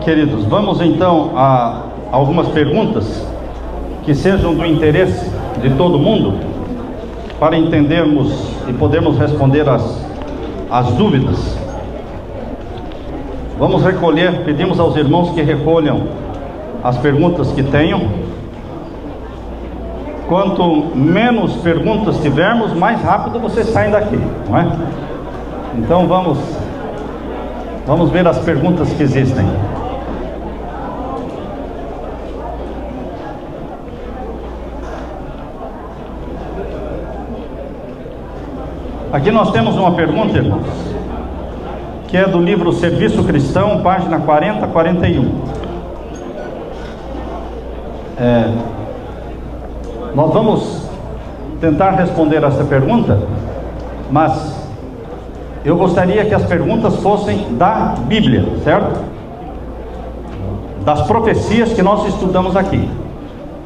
queridos, vamos então a algumas perguntas que sejam do interesse de todo mundo, para entendermos e podermos responder as dúvidas. Vamos recolher, pedimos aos irmãos que recolham as perguntas que tenham. Quanto menos perguntas tivermos, mais rápido vocês saem daqui, não é? Então vamos ver as perguntas que existem. Aqui nós temos uma pergunta, irmãos, que é do livro Serviço Cristão, página 40 a 41. Nós vamos tentar responder essa pergunta, mas eu gostaria que as perguntas fossem da Bíblia, certo? Das profecias que nós estudamos aqui.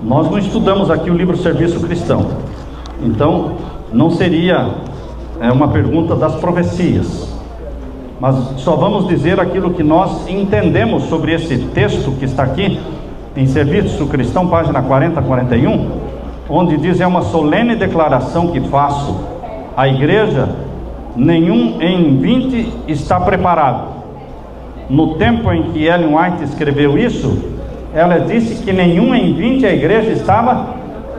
Nós não estudamos aqui o livro Serviço Cristão, então não seria uma pergunta das profecias, mas só vamos dizer aquilo que nós entendemos sobre esse texto que está aqui em Serviço Cristão, página 40 a 41, onde diz: é uma solene declaração que faço à igreja, nenhum em 20 está preparado. No tempo em que Ellen White escreveu isso, ela disse que nenhum em 20 a igreja estava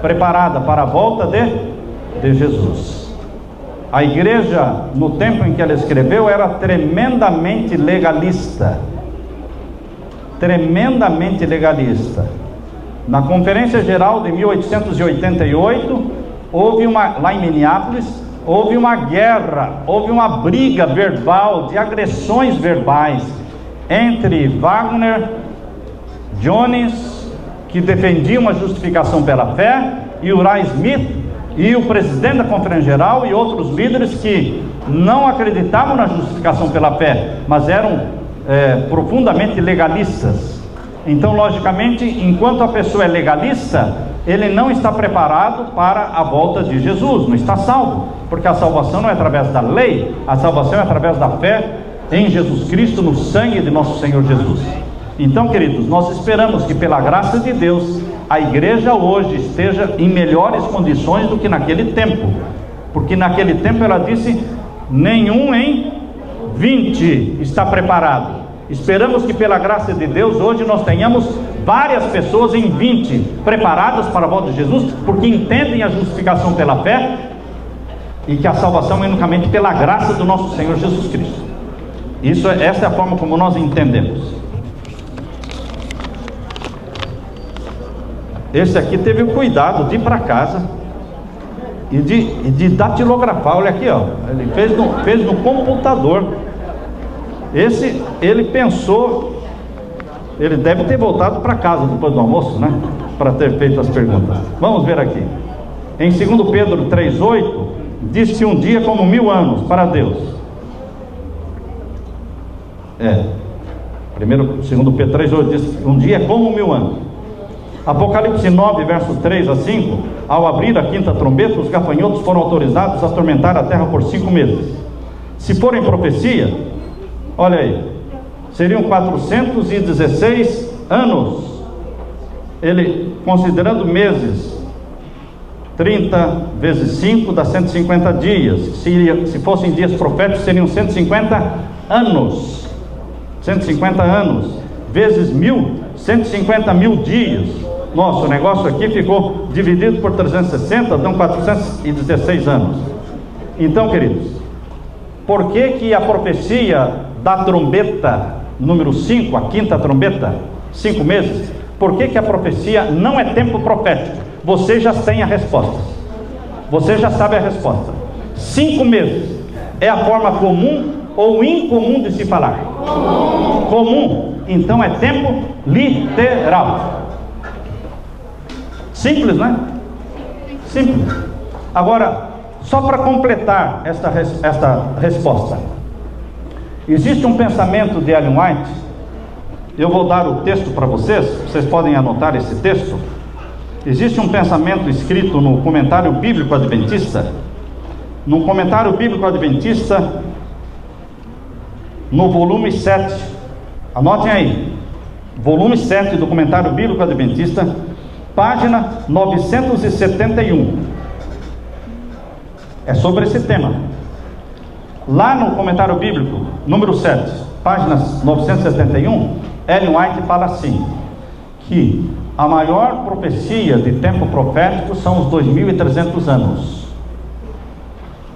preparada para a volta de Jesus. A igreja, no tempo em que ela escreveu, era tremendamente legalista. Tremendamente legalista. Na Conferência Geral de 1888, lá em Minneapolis, houve uma guerra, houve uma briga verbal, de agressões verbais, entre Wagner, Jones, que defendia uma justificação pela fé, e Uriah Smith, e o presidente da Conferência Geral, e outros líderes que não acreditavam na justificação pela fé, mas eram profundamente legalistas. Então, logicamente, enquanto a pessoa é legalista, ele não está preparado para a volta de Jesus, não está salvo, porque a salvação não é através da lei, a salvação é através da fé em Jesus Cristo, no sangue de nosso Senhor Jesus. Então, queridos, nós esperamos que pela graça de Deus a igreja hoje esteja em melhores condições do que naquele tempo, porque naquele tempo ela disse: nenhum em 20 está preparado. Esperamos que pela graça de Deus hoje nós tenhamos várias pessoas em 20 preparadas para a volta de Jesus, porque entendem a justificação pela fé e que a salvação é unicamente pela graça do nosso Senhor Jesus Cristo. Essa é a forma como nós entendemos. Esse aqui teve o cuidado de ir para casa e de datilografar. Olha aqui, ó, ele fez no computador. Ele pensou, ele deve ter voltado para casa depois do almoço, né? Para ter feito as perguntas. Vamos ver aqui. Em 2 Pedro 3,8, diz que um dia é como 1000 anos para Deus. 2 Pedro 3,8 diz que um dia é como 1000 anos. Apocalipse 9, verso 3 a 5, ao abrir a quinta trombeta, os gafanhotos foram autorizados a atormentar a terra por 5 meses. Se forem profecia, olha aí, seriam 416 anos. Ele, considerando meses, 30 vezes 5 dá 150 dias. Se fossem dias proféticos, seriam 150 anos. 150 anos vezes 1000, 150 mil dias. Nossa, o negócio aqui ficou dividido por 360, dão 416 anos. Então, queridos, por que a profecia da trombeta número 5, a quinta trombeta, 5 meses, por que a profecia não é tempo profético? Você já tem a resposta, você já sabe a resposta. 5 meses é a forma comum ou incomum de se falar? Comum. Então é tempo literal. Simples, né? Simples. Agora, só para completar esta resposta, existe um pensamento de Ellen White. Eu vou dar o texto para vocês podem anotar esse texto. Existe um pensamento escrito no Comentário Bíblico Adventista. No Comentário Bíblico Adventista, no volume 7, anotem aí, volume 7 do Comentário Bíblico Adventista, página 971. É sobre esse tema. Lá no Comentário Bíblico, número 7, página 971, Ellen White fala assim, que a maior profecia de tempo profético são os 2.300 anos.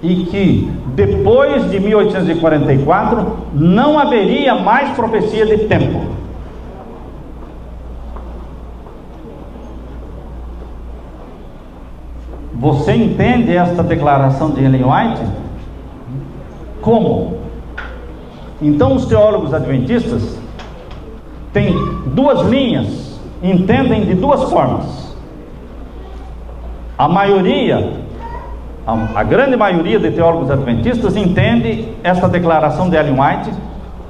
E que depois de 1844 não haveria mais profecia de tempo. Você entende esta declaração de Ellen White? Como? Então os teólogos adventistas têm duas linhas, entendem de duas formas. A grande maioria de teólogos adventistas entende esta declaração de Ellen White,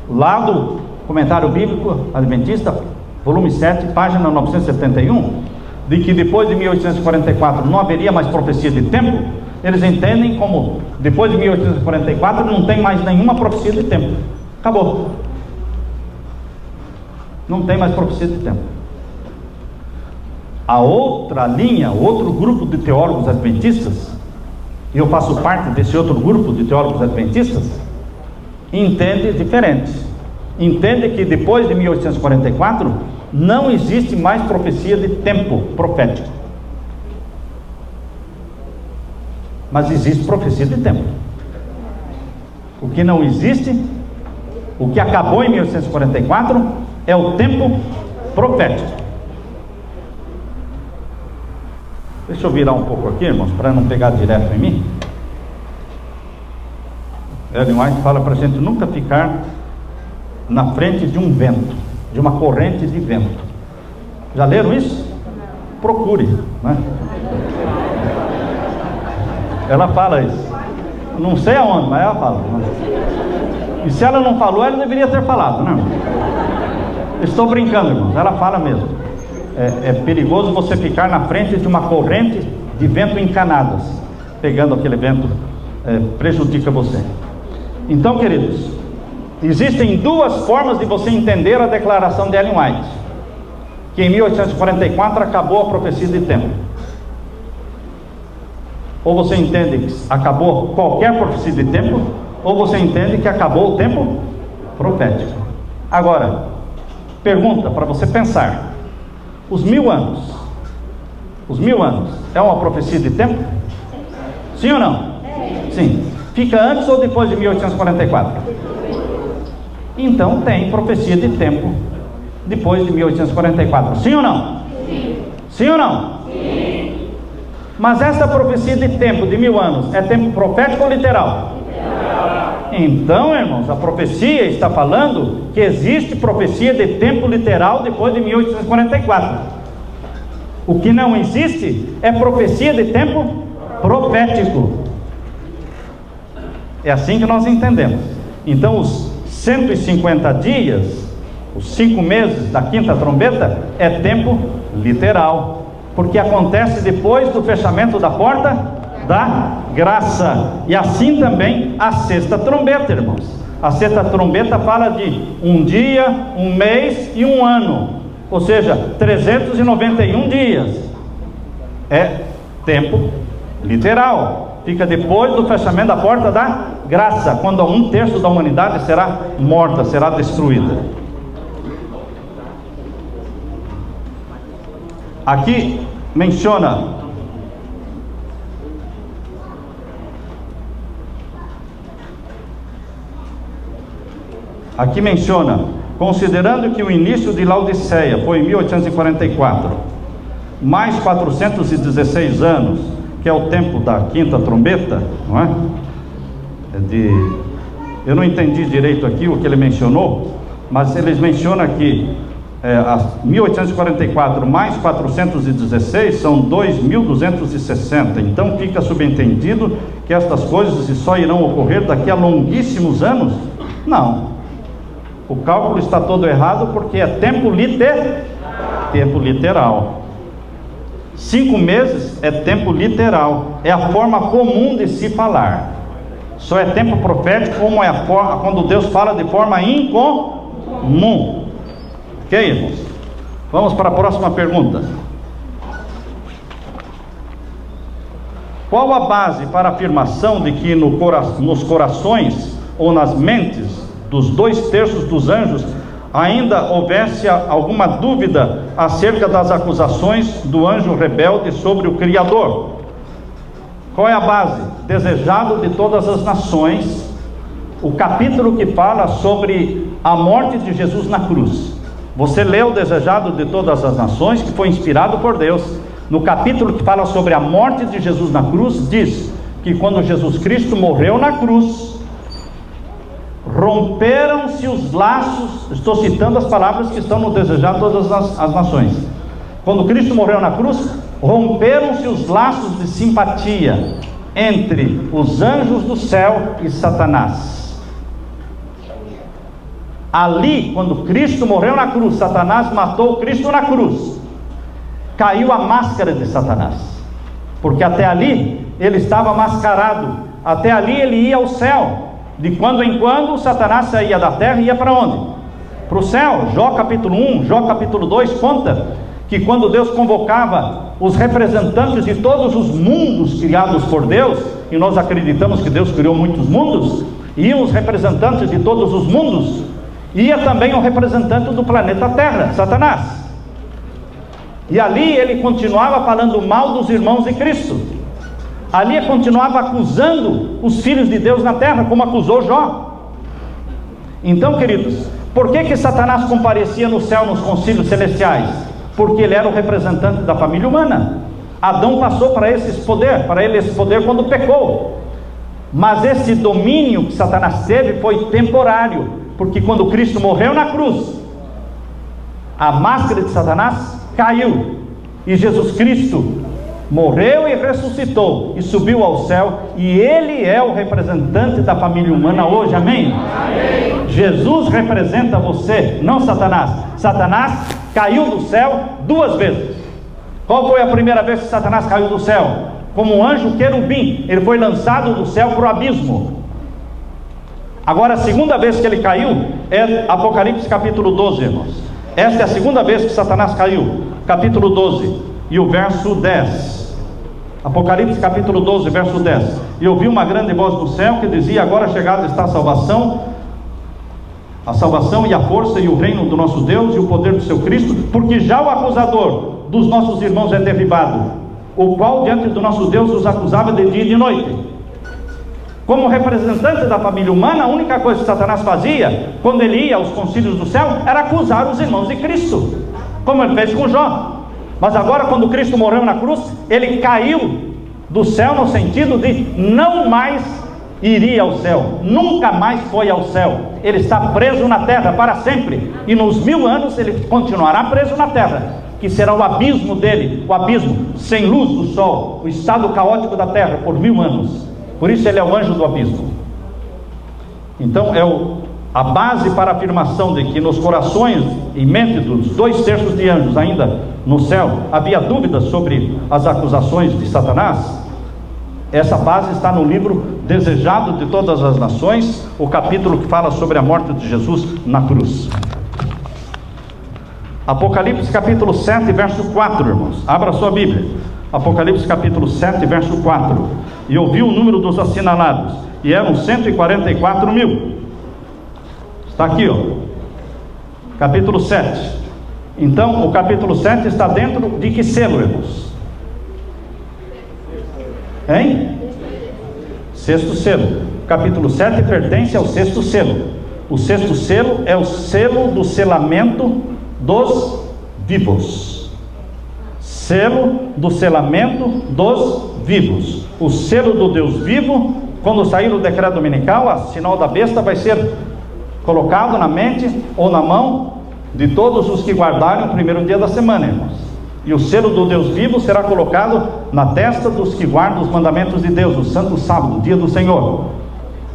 lá do Comentário Bíblico Adventista, volume 7, página 971, de que depois de 1844 não haveria mais profecia de tempo. Eles entendem como, depois de 1844, não tem mais nenhuma profecia de tempo. Acabou. Não tem mais profecia de tempo. A outra linha, outro grupo de teólogos adventistas, e eu faço parte desse outro grupo de teólogos adventistas, entende diferente. Entende que depois de 1844 não existe mais profecia de tempo profético, mas existe profecia de tempo. O que não existe, o que acabou em 1844 é o tempo profético. Deixa eu virar um pouco aqui, irmãos, para não pegar direto em mim. Ellen White fala para a gente nunca ficar na frente de um vento, de uma corrente de vento. Já leram isso? Procure, né? Ela fala isso. Não sei aonde, mas ela fala, né? E se ela não falou, ela deveria ter falado, né? Estou brincando, irmãos. Ela fala mesmo. É perigoso você ficar na frente de uma corrente de vento encanadas. Pegando aquele vento, prejudica você. Então, queridos, existem duas formas de você entender a declaração de Ellen White, que em 1844 acabou a profecia de tempo. Ou você entende que acabou qualquer profecia de tempo, ou você entende que acabou o tempo profético. Agora, pergunta para você pensar: os 1000 anos é uma profecia de tempo? Sim ou não? Sim. Fica antes ou depois de 1844? Então tem profecia de tempo depois de 1844. Sim ou não? Sim. Sim ou não? Sim. Mas essa profecia de tempo de 1000 anos é tempo profético ou literal? Literal. Então, irmãos, a profecia está falando que existe profecia de tempo literal depois de 1844. O que não existe é profecia de tempo profético. É assim que nós entendemos. Então os 150 dias, os 5 meses da quinta trombeta, é tempo literal, porque acontece depois do fechamento da porta da graça. E assim também a sexta trombeta, irmãos. A sexta trombeta fala de um dia, um mês e um ano, ou seja, 391 dias. É tempo literal. Fica depois do fechamento da porta da graça, quando 1/3 da humanidade será morta, será destruída. Aqui menciona considerando que o início de Laodiceia foi em 1844, mais 416 anos, que é o tempo da quinta trombeta, não é? Eu não entendi direito aqui o que ele mencionou, mas eles mencionam aqui 1844 mais 416 são 2260. Então fica subentendido que estas coisas só irão ocorrer daqui a longuíssimos anos? Não, o cálculo está todo errado, porque é tempo literal. 5 meses é tempo literal, é a forma comum de se falar. Só é tempo profético como é a forma, quando Deus fala de forma incomum. Ok, irmãos? Vamos para a próxima pergunta. Qual a base para a afirmação de que nos corações ou nas mentes dos 2/3 dos anjos ainda houvesse alguma dúvida acerca das acusações do anjo rebelde sobre o Criador? Qual é a base? Desejado de todas as nações, o capítulo que fala sobre a morte de Jesus na cruz. Você leu o Desejado de Todas as Nações, que foi inspirado por Deus. No capítulo que fala sobre a morte de Jesus na cruz, diz que quando Jesus Cristo morreu na cruz, romperam-se os laços. Estou citando as palavras que estão no Desejado de Todas as Nações. Quando Cristo morreu na cruz, romperam-se os laços de simpatia entre os anjos do céu e Satanás. Ali, quando Cristo morreu na cruz, Satanás matou Cristo na cruz. Caiu a máscara de Satanás, porque até ali ele estava mascarado, até ali ele ia ao céu. De quando em quando Satanás saía da terra e ia para onde? Para o céu. Jó capítulo 1, Jó capítulo 2 conta que quando Deus convocava os representantes de todos os mundos criados por Deus, e nós acreditamos que Deus criou muitos mundos, iam os representantes de todos os mundos, ia também o representante do planeta Terra, Satanás. E ali ele continuava falando mal dos irmãos de Cristo. Ali ele continuava acusando os filhos de Deus na terra, como acusou Jó. Então, queridos, por que Satanás comparecia no céu nos concílios celestiais? Porque ele era o representante da família humana. Adão passou para ele esse poder quando pecou. Mas esse domínio que Satanás teve foi temporário, porque quando Cristo morreu na cruz, a máscara de Satanás caiu, e Jesus Cristo morreu e ressuscitou, e subiu ao céu, e Ele é o representante da família humana hoje, amém? Amém. Jesus representa você, não Satanás. Satanás caiu do céu 2 vezes. Qual foi a primeira vez que Satanás caiu do céu? Como um anjo querubim, ele foi lançado do céu para o abismo. Agora a segunda vez que ele caiu é Apocalipse capítulo 12, irmãos. Esta é a segunda vez que Satanás caiu, capítulo 12, e o verso 10. Apocalipse capítulo 12, verso 10. E ouvi uma grande voz do céu que dizia: agora chegada está a salvação e a força e o reino do nosso Deus e o poder do seu Cristo, porque já o acusador dos nossos irmãos é derribado, o qual diante do nosso Deus os acusava de dia e de noite. Como representante da família humana, a única coisa que Satanás fazia, quando ele ia aos concílios do céu, era acusar os irmãos de Cristo, como ele fez com Jó. Mas agora, quando Cristo morreu na cruz, ele caiu do céu no sentido de não mais iria ao céu, nunca mais foi ao céu. Ele está preso na terra para sempre, e nos 1000 anos ele continuará preso na terra, que será o abismo dele, o abismo sem luz do sol, o estado caótico da terra por 1000 anos. Por isso ele é o anjo do abismo. Então a base para a afirmação de que nos corações e mente dos 2/3 de anjos ainda no céu havia dúvidas sobre as acusações de Satanás. Essa base está no livro Desejado de Todas as Nações, o capítulo que fala sobre a morte de Jesus na cruz. Apocalipse capítulo 7, verso 4, irmãos. Abra sua Bíblia. Apocalipse capítulo 7, verso 4. E ouvi o número dos assinalados, e eram 144 mil. Está aqui, ó. Capítulo 7. Então, o capítulo 7 está dentro de que selo, irmãos? Hein? 6º selo. Capítulo 7 pertence ao 6º selo. O 6º selo é o selo do selamento dos vivos. Selo do selamento dos vivos. O selo do Deus vivo, quando sair o decreto dominical, o sinal da besta vai ser colocado na mente ou na mão de todos os que guardarem o primeiro dia da semana, irmãos. E o selo do Deus vivo será colocado na testa dos que guardam os mandamentos de Deus, o santo sábado, o dia do Senhor.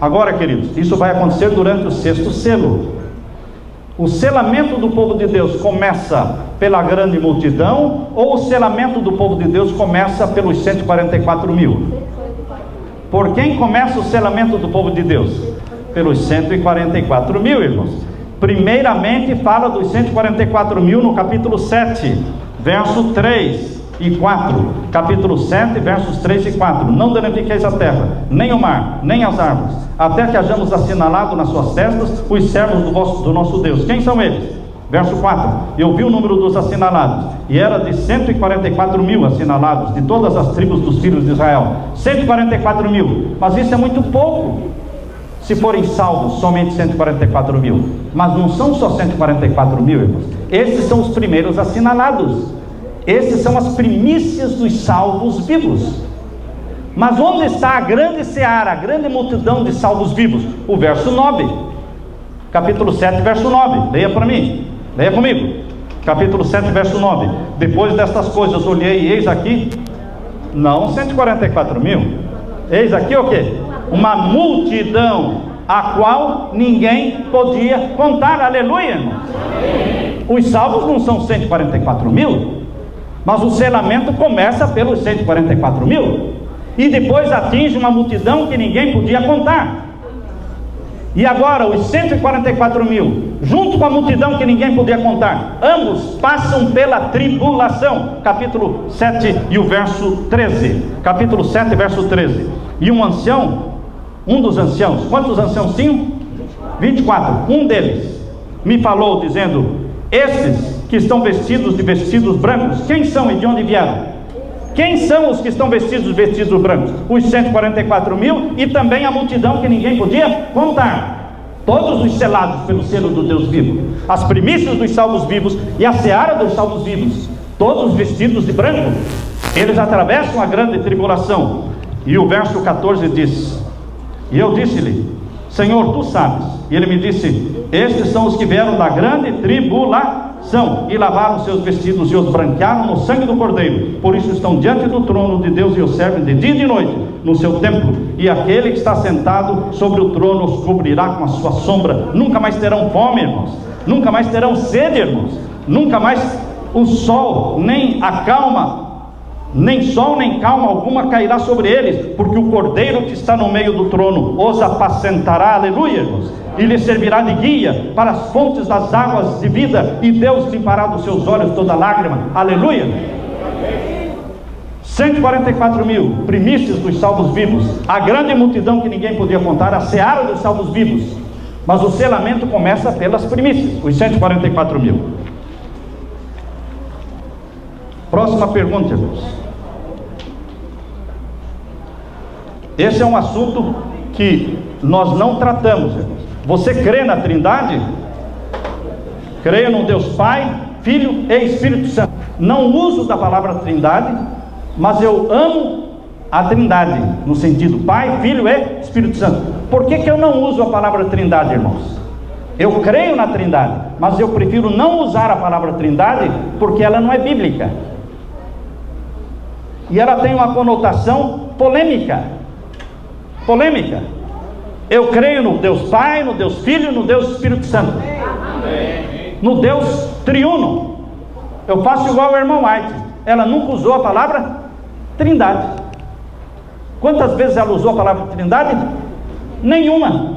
Agora, queridos, isso vai acontecer durante o 6º selo. O selamento do povo de Deus começa pela grande multidão, ou o selamento do povo de Deus começa pelos 144 mil? Por quem começa o selamento do povo de Deus? Pelos 144 mil, irmãos. Primeiramente fala dos 144 mil no capítulo 7, verso 3 e 4. Capítulo 7, versos 3 e 4. Não danifiqueis a terra, nem o mar, nem as árvores, até que hajamos assinalado nas suas testas os servos do nosso Deus. Quem são eles? Verso 4. Eu vi o número dos assinalados, e era de 144 mil assinalados, de todas as tribos dos filhos de Israel. 144 mil, mas isso é muito pouco. Se forem salvos, somente 144 mil. Mas não são só 144 mil, irmãos. Esses são os primeiros assinalados. Esses são as primícias dos salvos vivos. Mas onde está a grande seara, a grande multidão de salvos vivos? O verso 9. Capítulo 7, verso 9. Leia para mim. Leia comigo. Capítulo 7, verso 9. Depois destas coisas olhei e eis aqui, não 144 mil. Eis aqui o quê? Uma multidão a qual ninguém podia contar. Aleluia, irmãos. Os salvos não são 144 mil, mas o selamento começa pelos 144 mil e depois atinge uma multidão que ninguém podia contar. E agora os 144 mil, junto com a multidão que ninguém podia contar, ambos passam pela tribulação. Capítulo 7 e o verso 13. Capítulo 7, verso 13. E um ancião, um dos anciãos, quantos anciãos tinham? 24. Um deles me falou dizendo: esses que estão vestidos de vestidos brancos, quem são e de onde vieram? Quem são os que estão vestidos de vestidos brancos? Os 144 mil e também a multidão que ninguém podia contar. Todos os selados pelo selo do Deus vivo, as primícias dos salvos vivos e a seara dos salvos vivos, todos vestidos de branco. Eles atravessam a grande tribulação. E o verso 14 diz: e eu disse-lhe: Senhor, tu sabes. E ele me disse: estes são os que vieram da grande tribulação e lavaram seus vestidos e os branquearam no sangue do Cordeiro. Por isso estão diante do trono de Deus e o servem de dia e de noite no seu templo. E aquele que está sentado sobre o trono os cobrirá com a sua sombra. Nunca mais terão fome, irmãos. Nunca mais terão sede, irmãos. Nunca mais o sol nem a calma, nem sol nem calma alguma cairá sobre eles, porque o Cordeiro que está no meio do trono os apacentará. Aleluia, irmãos. E lhes servirá de guia para as fontes das águas de vida, e Deus limpará dos seus olhos toda lágrima. Aleluia. 144 mil, primícias dos salvos vivos, a grande multidão que ninguém podia contar, a seara dos salvos vivos. Mas o selamento começa pelas primícias, os 144 mil. Próxima pergunta, irmãos. Esse é um assunto que nós não tratamos, irmãos. Você crê na Trindade? Creio no Deus Pai, Filho e Espírito Santo. Não uso da palavra Trindade, mas eu amo a Trindade, no sentido Pai, Filho e Espírito Santo. Por que eu não uso a palavra Trindade, irmãos? Eu creio na Trindade, mas eu prefiro não usar a palavra Trindade, porque ela não é bíblica. E ela tem uma conotação polêmica. Polêmica. Eu creio no Deus Pai, no Deus Filho e no Deus Espírito Santo. No Deus triuno. Eu faço igual ao irmão White. Ela nunca usou a palavra Trindade. Quantas vezes ela usou a palavra Trindade? Nenhuma.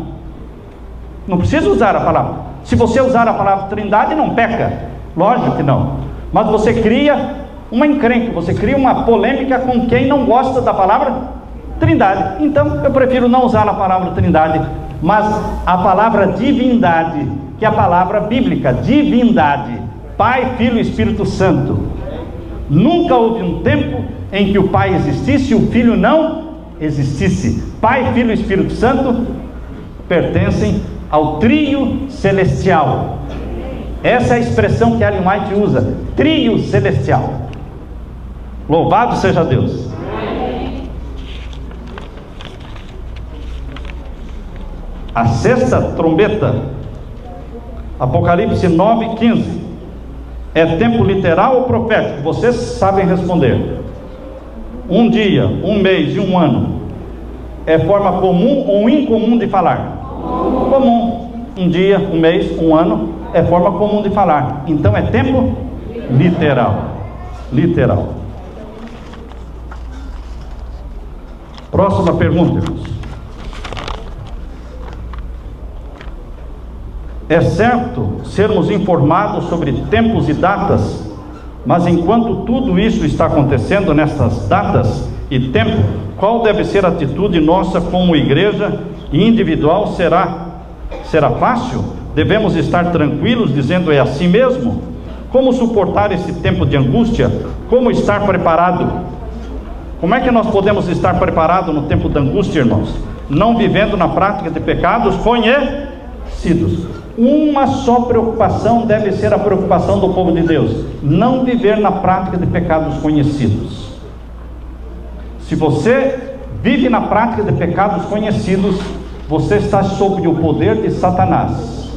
Não precisa usar a palavra. Se você usar a palavra Trindade, não peca. Lógico que não. Mas você cria uma encrenca, você cria uma polêmica com quem não gosta da palavra Trindade. Então eu prefiro não usar a palavra Trindade, mas a palavra divindade, que é a palavra bíblica, divindade, Pai, Filho e Espírito Santo. Nunca houve um tempo em que o Pai existisse e o Filho não existisse. Pai, Filho e Espírito Santo pertencem ao trio celestial. Essa é a expressão que Ellen White usa, trio celestial. Louvado seja Deus. A sexta trombeta, Apocalipse 9:15, é tempo literal ou profético? Vocês sabem responder. Um dia, um mês e um ano é forma comum ou incomum de falar? Comum. Um dia, um mês, um ano é forma comum de falar. Então é tempo literal. Literal. Próxima pergunta, irmãos. É certo sermos informados sobre tempos e datas, mas enquanto tudo isso está acontecendo nessas datas e tempo, qual deve ser a atitude nossa como igreja e individual? Será fácil? Devemos estar tranquilos dizendo é assim mesmo? Como suportar esse tempo de angústia? Como estar preparado? Como é que nós podemos estar preparados no tempo da angústia, irmãos? Não vivendo na prática de pecados conhecidos. Uma só preocupação deve ser a preocupação do povo de Deus: não viver na prática de pecados conhecidos. Se você vive na prática de pecados conhecidos, você está sob o poder de Satanás.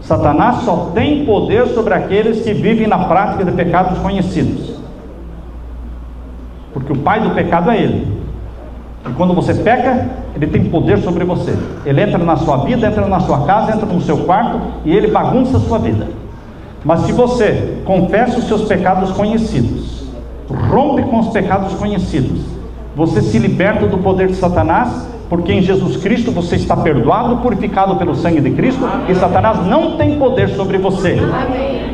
Satanás só tem poder sobre aqueles que vivem na prática de pecados conhecidos, porque o pai do pecado é ele. E quando você peca, ele tem poder sobre você. Ele entra na sua vida, entra na sua casa, entra no seu quarto e ele bagunça a sua vida. Mas se você confessa os seus pecados conhecidos, rompe com os pecados conhecidos, você se liberta do poder de Satanás, porque em Jesus Cristo você está perdoado, purificado pelo sangue de Cristo. Amém. E Satanás não tem poder sobre você. Amém.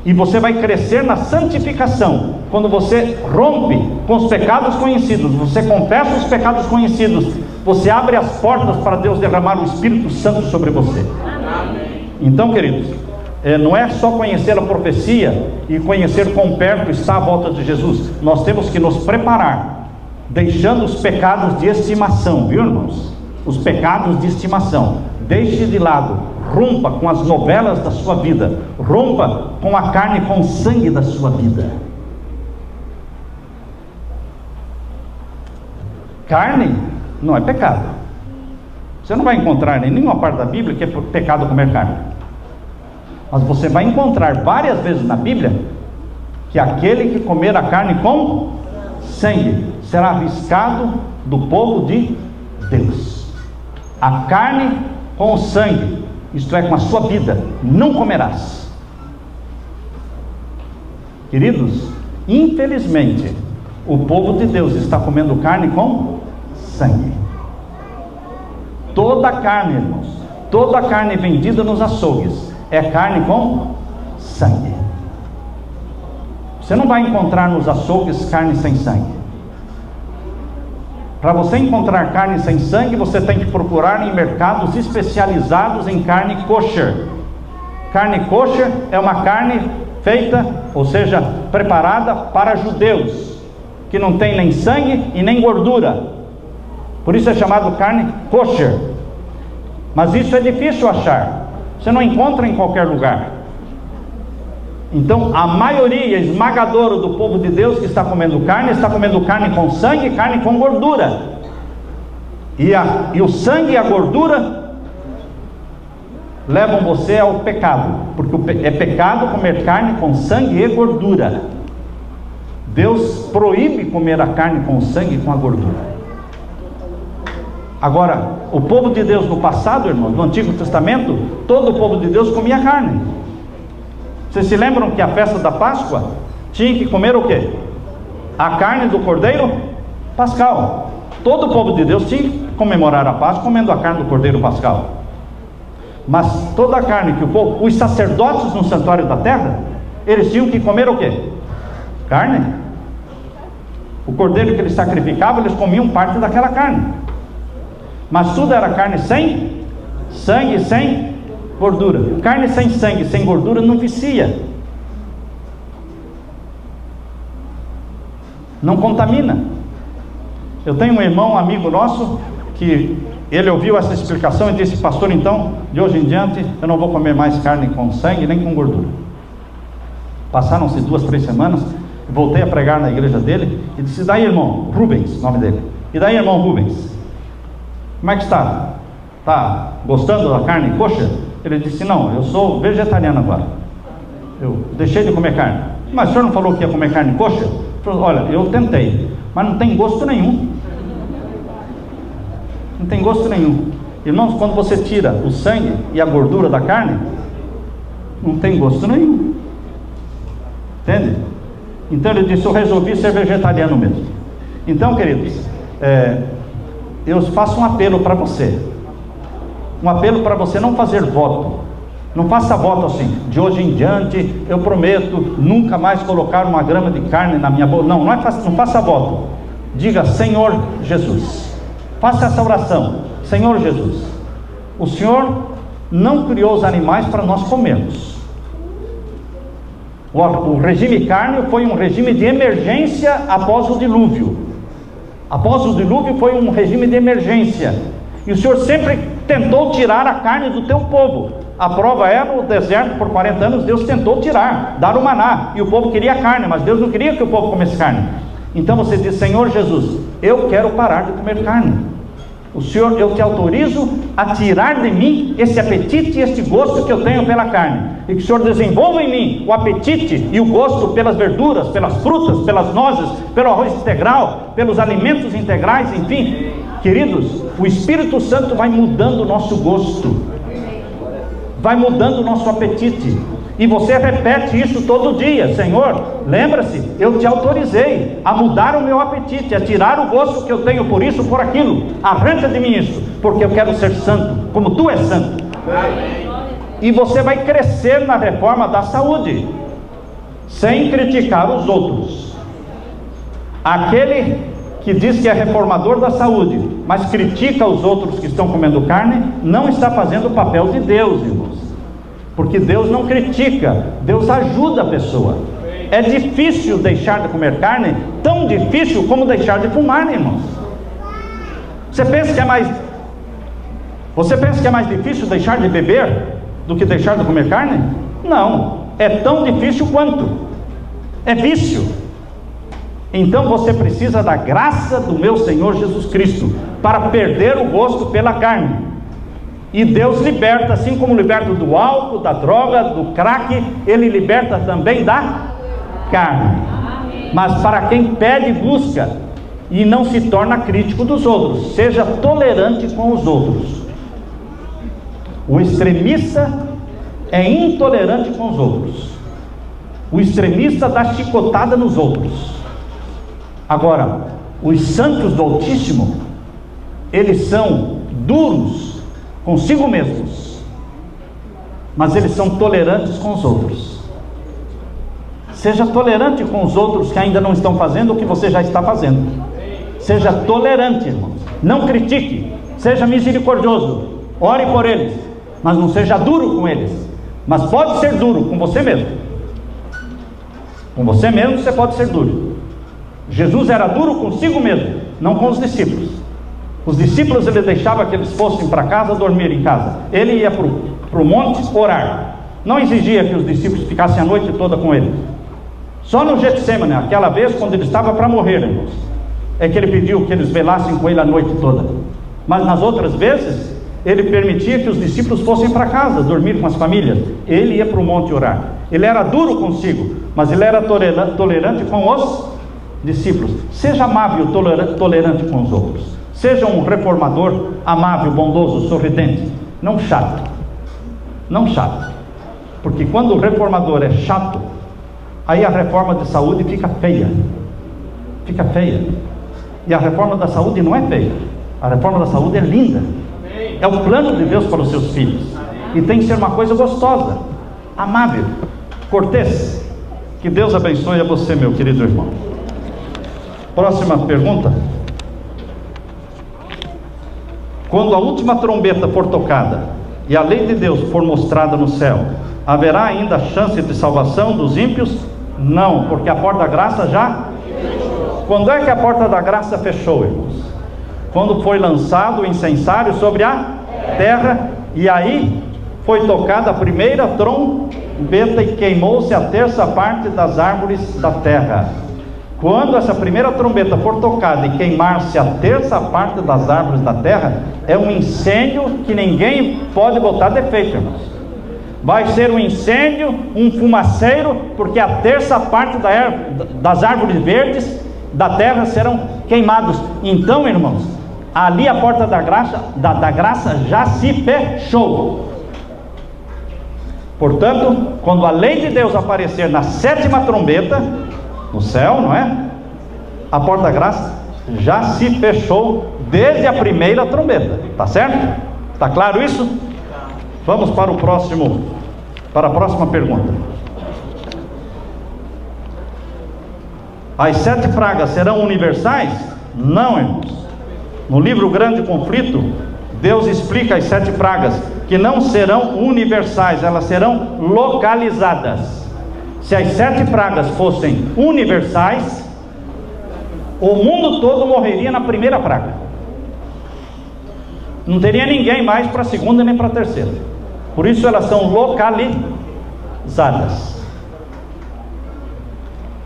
E você vai crescer na santificação. Quando você rompe com os pecados conhecidos, você confessa os pecados conhecidos, você abre as portas para Deus derramar o Espírito Santo sobre você. Amém. Então, queridos, não é só conhecer a profecia e conhecer quão perto está a volta de Jesus. Nós temos que nos preparar, deixando os pecados de estimação, viu, irmãos? Os pecados de estimação, deixe de lado. Rompa com as novelas da sua vida, rompa com a carne e com o sangue da sua vida. Carne não é pecado. Você não vai encontrar em nenhuma parte da Bíblia que é pecado comer carne. Mas você vai encontrar várias vezes na Bíblia que aquele que comer a carne com sangue será arriscado do povo de Deus. A carne com o sangue, isto é, com a sua vida, não comerás. Queridos, infelizmente, o povo de Deus está comendo carne com sangue. Toda carne, irmãos, toda carne vendida nos açougues é carne com sangue. Você não vai encontrar nos açougues carne sem sangue. Para você encontrar carne sem sangue, você tem que procurar em mercados especializados em carne kosher. Carne kosher é uma carne feita, ou seja, preparada para judeus, que não tem nem sangue e nem gordura. Por isso é chamado carne kosher. Mas isso é difícil achar. Você não encontra em qualquer lugar. Então, a maioria esmagadora do povo de Deus que está comendo carne com sangue e carne com gordura. E o sangue e a gordura levam você ao pecado, porque é pecado comer carne com sangue e gordura. Deus proíbe comer a carne com sangue e com a gordura. Agora, o povo de Deus no passado, irmãos, no Antigo Testamento, todo o povo de Deus comia carne. Vocês se lembram que a festa da Páscoa tinha que comer o quê? A carne do cordeiro pascal. Todo o povo de Deus tinha que comemorar a Páscoa comendo a carne do cordeiro pascal. Mas toda a carne que os sacerdotes no santuário da terra, eles tinham que comer o quê? Carne. O cordeiro que eles sacrificavam, eles comiam parte daquela carne. Mas tudo era carne sem sangue, sem gordura. Carne sem sangue, sem gordura não vicia, não contamina. Eu tenho um irmão, um amigo nosso, que ele ouviu essa explicação e disse: pastor, então, de hoje em diante eu não vou comer mais carne com sangue nem com gordura. Passaram-se 2, 3 semanas, voltei a pregar na igreja dele e disse: e daí, irmão Rubens, nome dele, e daí, irmão Rubens, como é que está? Está gostando da carne kosher? Ele disse: não, eu sou vegetariano agora, eu deixei de comer carne. Mas o senhor não falou que ia comer carne kosher? Ele falou: olha, eu tentei, mas não tem gosto nenhum. Não tem gosto nenhum. Irmãos, quando você tira o sangue e a gordura da carne, não tem gosto nenhum. Entende? Então ele disse: eu resolvi ser vegetariano mesmo. Então, queridos, eu faço um apelo para você. um apelo para você não fazer voto. Não faça voto assim, de hoje em diante eu prometo nunca mais colocar uma grama de carne na minha boca. Não faça voto. Diga: Senhor Jesus. Faça essa oração: Senhor Jesus, o Senhor não criou os animais para nós comermos. O regime carne foi um regime de emergência após o dilúvio. Após o dilúvio foi um regime de emergência. E o Senhor sempre tentou tirar a carne do teu povo. A prova é: no deserto por 40 anos Deus tentou tirar, dar o maná, e o povo queria carne, mas Deus não queria que o povo comesse carne. Então você diz: Senhor Jesus, eu quero parar de comer carne. O Senhor, eu te autorizo a tirar de mim esse apetite e este gosto que eu tenho pela carne, e que o Senhor desenvolva em mim o apetite e o gosto pelas verduras, pelas frutas, pelas nozes, pelo arroz integral, pelos alimentos integrais, enfim. Queridos, o Espírito Santo vai mudando o nosso gosto, vai mudando o nosso apetite, e você repete isso todo dia: Senhor, lembra-se, eu te autorizei a mudar o meu apetite, a tirar o gosto que eu tenho por isso, por aquilo. Arranca de mim isso, porque eu quero ser santo, como tu és santo. E você vai crescer na reforma da saúde, sem criticar os outros. Aquele que diz que é reformador da saúde, mas critica os outros que estão comendo carne, não está fazendo o papel de Deus, irmãos. Porque Deus não critica, Deus ajuda a pessoa. É difícil deixar de comer carne, tão difícil como deixar de fumar, irmãos. Você pensa que é mais difícil deixar de beber do que deixar de comer carne? Não, é tão difícil quanto. É vício. Então você precisa da graça do meu Senhor Jesus Cristo para perder o gosto pela carne. E Deus liberta, assim como liberta do álcool, da droga, do crack, Ele liberta também da carne. Mas para quem pede e busca, e não se torna crítico dos outros, seja tolerante com os outros. O extremista é intolerante com os outros. O extremista dá chicotada nos outros. Agora, os santos do Altíssimo, eles são duros consigo mesmos, mas eles são tolerantes com os outros. Seja tolerante com os outros que ainda não estão fazendo o que você já está fazendo. Seja tolerante, irmãos. Não critique. Seja misericordioso. Ore por eles, mas não seja duro com eles. Mas pode ser duro com você mesmo. Com você mesmo você pode ser duro. Jesus era duro consigo mesmo, não com os discípulos. Os discípulos ele deixava que eles fossem para casa, dormir em casa. Ele ia para o monte orar. Não exigia que os discípulos ficassem a noite toda com ele. Só no Getsêmani, aquela vez quando ele estava para morrer, irmãos, é que ele pediu que eles velassem com ele a noite toda. Mas nas outras vezes ele permitia que os discípulos fossem para casa, dormir com as famílias. Ele ia para o monte orar. Ele era duro consigo, mas ele era tolerante com os discípulos. Seja amável e tolerante com os outros. Seja um reformador amável, bondoso, sorridente. Não chato. Não chato. Porque quando o reformador é chato, aí a reforma de saúde fica feia. Fica feia. E a reforma da saúde não é feia. A reforma da saúde é linda. É o plano de Deus para os seus filhos. E tem que ser uma coisa gostosa, amável, cortês. Que Deus abençoe a você, meu querido irmão. Próxima pergunta. Quando a última trombeta for tocada e a lei de Deus for mostrada no céu, haverá ainda chance de salvação dos ímpios? Não, porque a porta da graça já fechou. Quando é que a porta da graça fechou, irmãos? Quando foi lançado o incensário sobre a terra, e aí foi tocada a primeira trombeta e queimou-se a terça parte das árvores da terra. Quando essa primeira trombeta for tocada e queimar-se a terça parte das árvores da terra, é um incêndio que ninguém pode botar defeito, irmãos. Vai ser um incêndio, um fumaceiro, porque a terça parte das árvores verdes da terra serão queimados. Então, irmãos, ali a porta da graça já se fechou. Portanto, quando a lei de Deus aparecer na sétima trombeta, no céu, não é? A porta da graça já se fechou desde a primeira trombeta, tá certo? Está claro isso? Vamos para a próxima pergunta. As 7 pragas serão universais? Não, irmãos. No livro Grande Conflito, Deus explica as 7 pragas, que não serão universais, elas serão localizadas. Se as 7 pragas fossem universais, o mundo todo morreria na primeira praga. Não teria ninguém mais para a segunda nem para a terceira. Por isso elas são localizadas.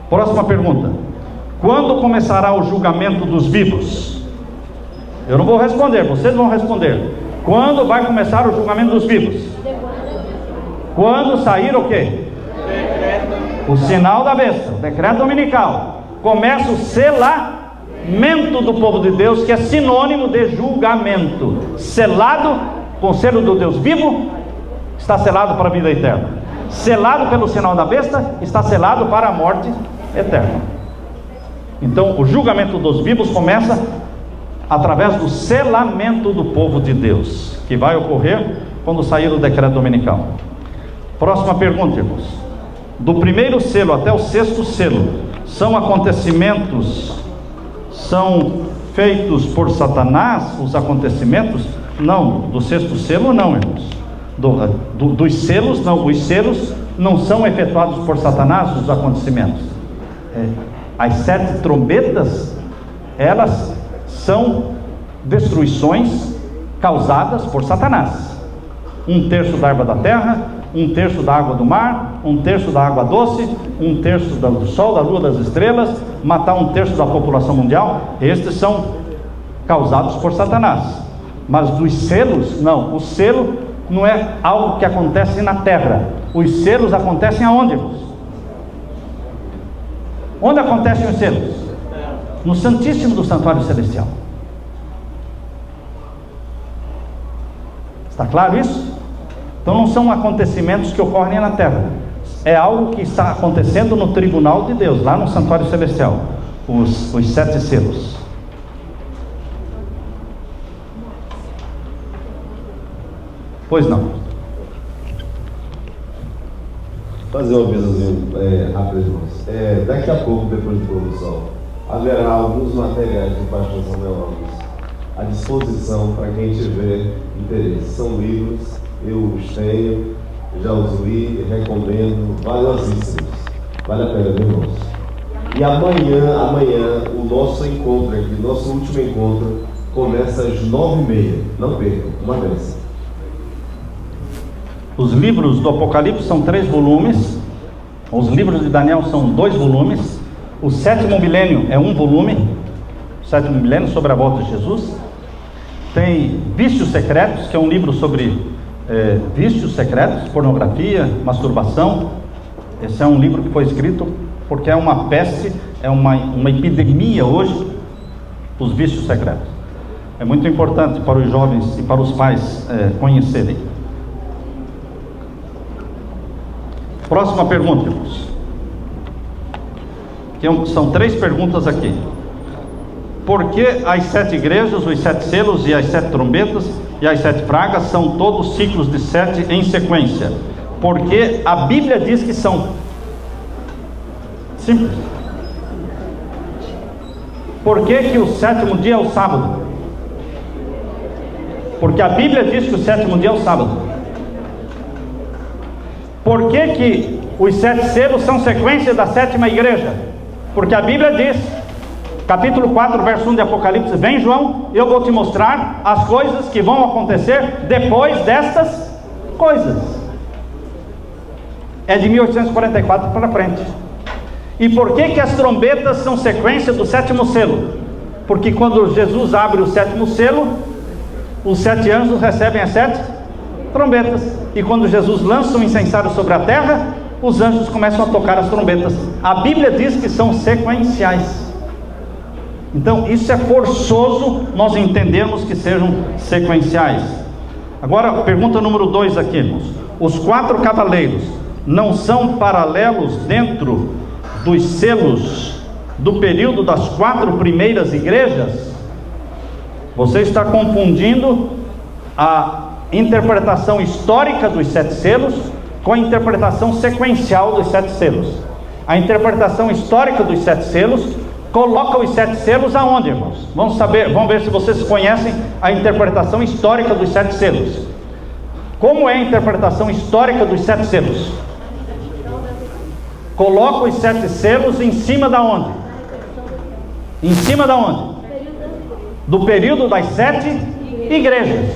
Próxima pergunta: quando começará o julgamento dos vivos? Eu não vou responder, vocês vão responder. Quando vai começar o julgamento dos vivos? Quando sair o quê? O sinal da besta, o decreto dominical. Começa o selamento do povo de Deus, que é sinônimo de julgamento. Selado com o selo do Deus vivo, está selado para a vida eterna. Selado pelo sinal da besta, está selado para a morte eterna. Então o julgamento dos vivos começa através do selamento do povo de Deus, que vai ocorrer quando sair o decreto dominical. Próxima pergunta, irmãos. Do primeiro selo até o 6º selo, são acontecimentos, são feitos por Satanás os acontecimentos? Não, do 6º selo não, irmãos. Dos selos não, os selos não são efetuados por Satanás os acontecimentos. As 7 trombetas, elas são destruições causadas por Satanás. 1/3 da erva da terra, 1/3 da água do mar, 1/3 da água doce, 1/3 do sol, da lua, das estrelas, matar 1/3 da população mundial. Estes são causados por Satanás. Mas dos selos, não. O selo não é algo que acontece na terra. Os selos acontecem aonde, irmãos? Onde acontecem os selos? No Santíssimo do Santuário Celestial. Está claro isso? Então não são acontecimentos que ocorrem na terra. É algo que está acontecendo no tribunal de Deus, lá no Santuário Celestial. Os 7 selos. Pois não. Fazer uma avisozinho rápido, irmãos. Daqui a pouco, depois do pôr do sol, haverá alguns materiais do pastor Samuel Alves à disposição para quem tiver interesse. São livros, eu os tenho, já os li, recomendo, valiosíssimos. Vale a pena, viu, irmãos? E amanhã, o nosso encontro aqui, nosso último encontro, começa às 9h30. Não percam, uma vez. Os livros do Apocalipse são 3 volumes. Os livros de Daniel são 2 volumes. O 7º milênio é 1 volume. O 7º milênio, sobre a volta de Jesus. Tem Vícios Secretos, que é um livro sobre vícios secretos, pornografia, masturbação. Esse é um livro que foi escrito porque é uma peste, é uma epidemia hoje, os vícios secretos. É muito importante para os jovens e para os pais conhecerem. Próxima pergunta, irmãos. São 3 perguntas aqui. Por que as 7 igrejas, os 7 selos e as 7 trombetas e as 7 pragas são todos ciclos de 7 em sequência? Porque a Bíblia diz que são. Simples. Por que o 7º dia é o sábado? Porque a Bíblia diz que o 7º dia é o sábado. Por que os 7 selos são sequência da 7ª igreja? Porque a Bíblia diz, capítulo 4, verso 1 de Apocalipse: vem, João, eu vou te mostrar as coisas que vão acontecer depois destas coisas. É de 1844 para frente. E por que as trombetas são sequência do 7º selo? Porque quando Jesus abre o 7º selo, os 7 anjos recebem as 7 trombetas. E quando Jesus lança um incensário sobre a terra, os anjos começam a tocar as trombetas. A Bíblia diz que são sequenciais. Então isso é forçoso nós entendermos que sejam sequenciais. Agora, pergunta número 2 aqui, irmãos. Os 4 cavaleiros não são paralelos dentro dos selos do período das 4 primeiras igrejas? Você está confundindo a interpretação histórica dos 7 selos com a interpretação sequencial dos 7 selos. A interpretação histórica dos 7 selos coloca os 7 selos aonde, irmãos? Vamos ver se vocês conhecem a interpretação histórica dos 7 selos. Como é a interpretação histórica dos 7 selos? Coloca os 7 selos em cima da onde? Em cima da onde? Do período das 7 igrejas.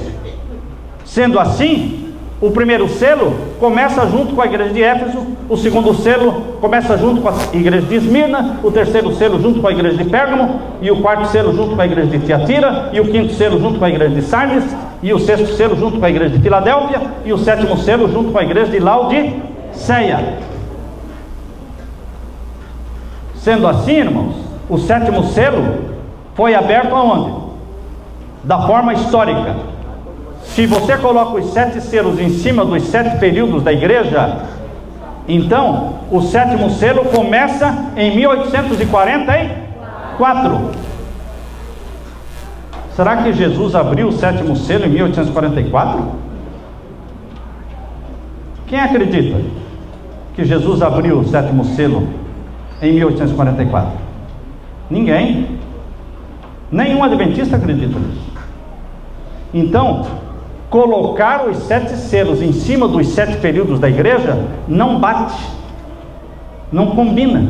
Sendo assim, o primeiro selo começa junto com a igreja de Éfeso, o segundo selo começa junto com a igreja de Esmirna, o terceiro selo junto com a igreja de Pérgamo, e o quarto selo junto com a igreja de Tiatira, e o quinto selo junto com a igreja de Sardes, e o sexto selo junto com a igreja de Filadélfia, e o sétimo selo junto com a igreja de Laodiceia. Sendo assim, irmãos, o sétimo selo foi aberto aonde? Da forma histórica. Se você coloca os 7 selos em cima dos 7 períodos da igreja, então o sétimo selo começa em 1844. Será que Jesus abriu o sétimo selo em 1844? Quem acredita que Jesus abriu o sétimo selo em 1844? Ninguém. Nenhum adventista acredita nisso. Então, colocar os 7 selos em cima dos 7 períodos da igreja não bate, não combina.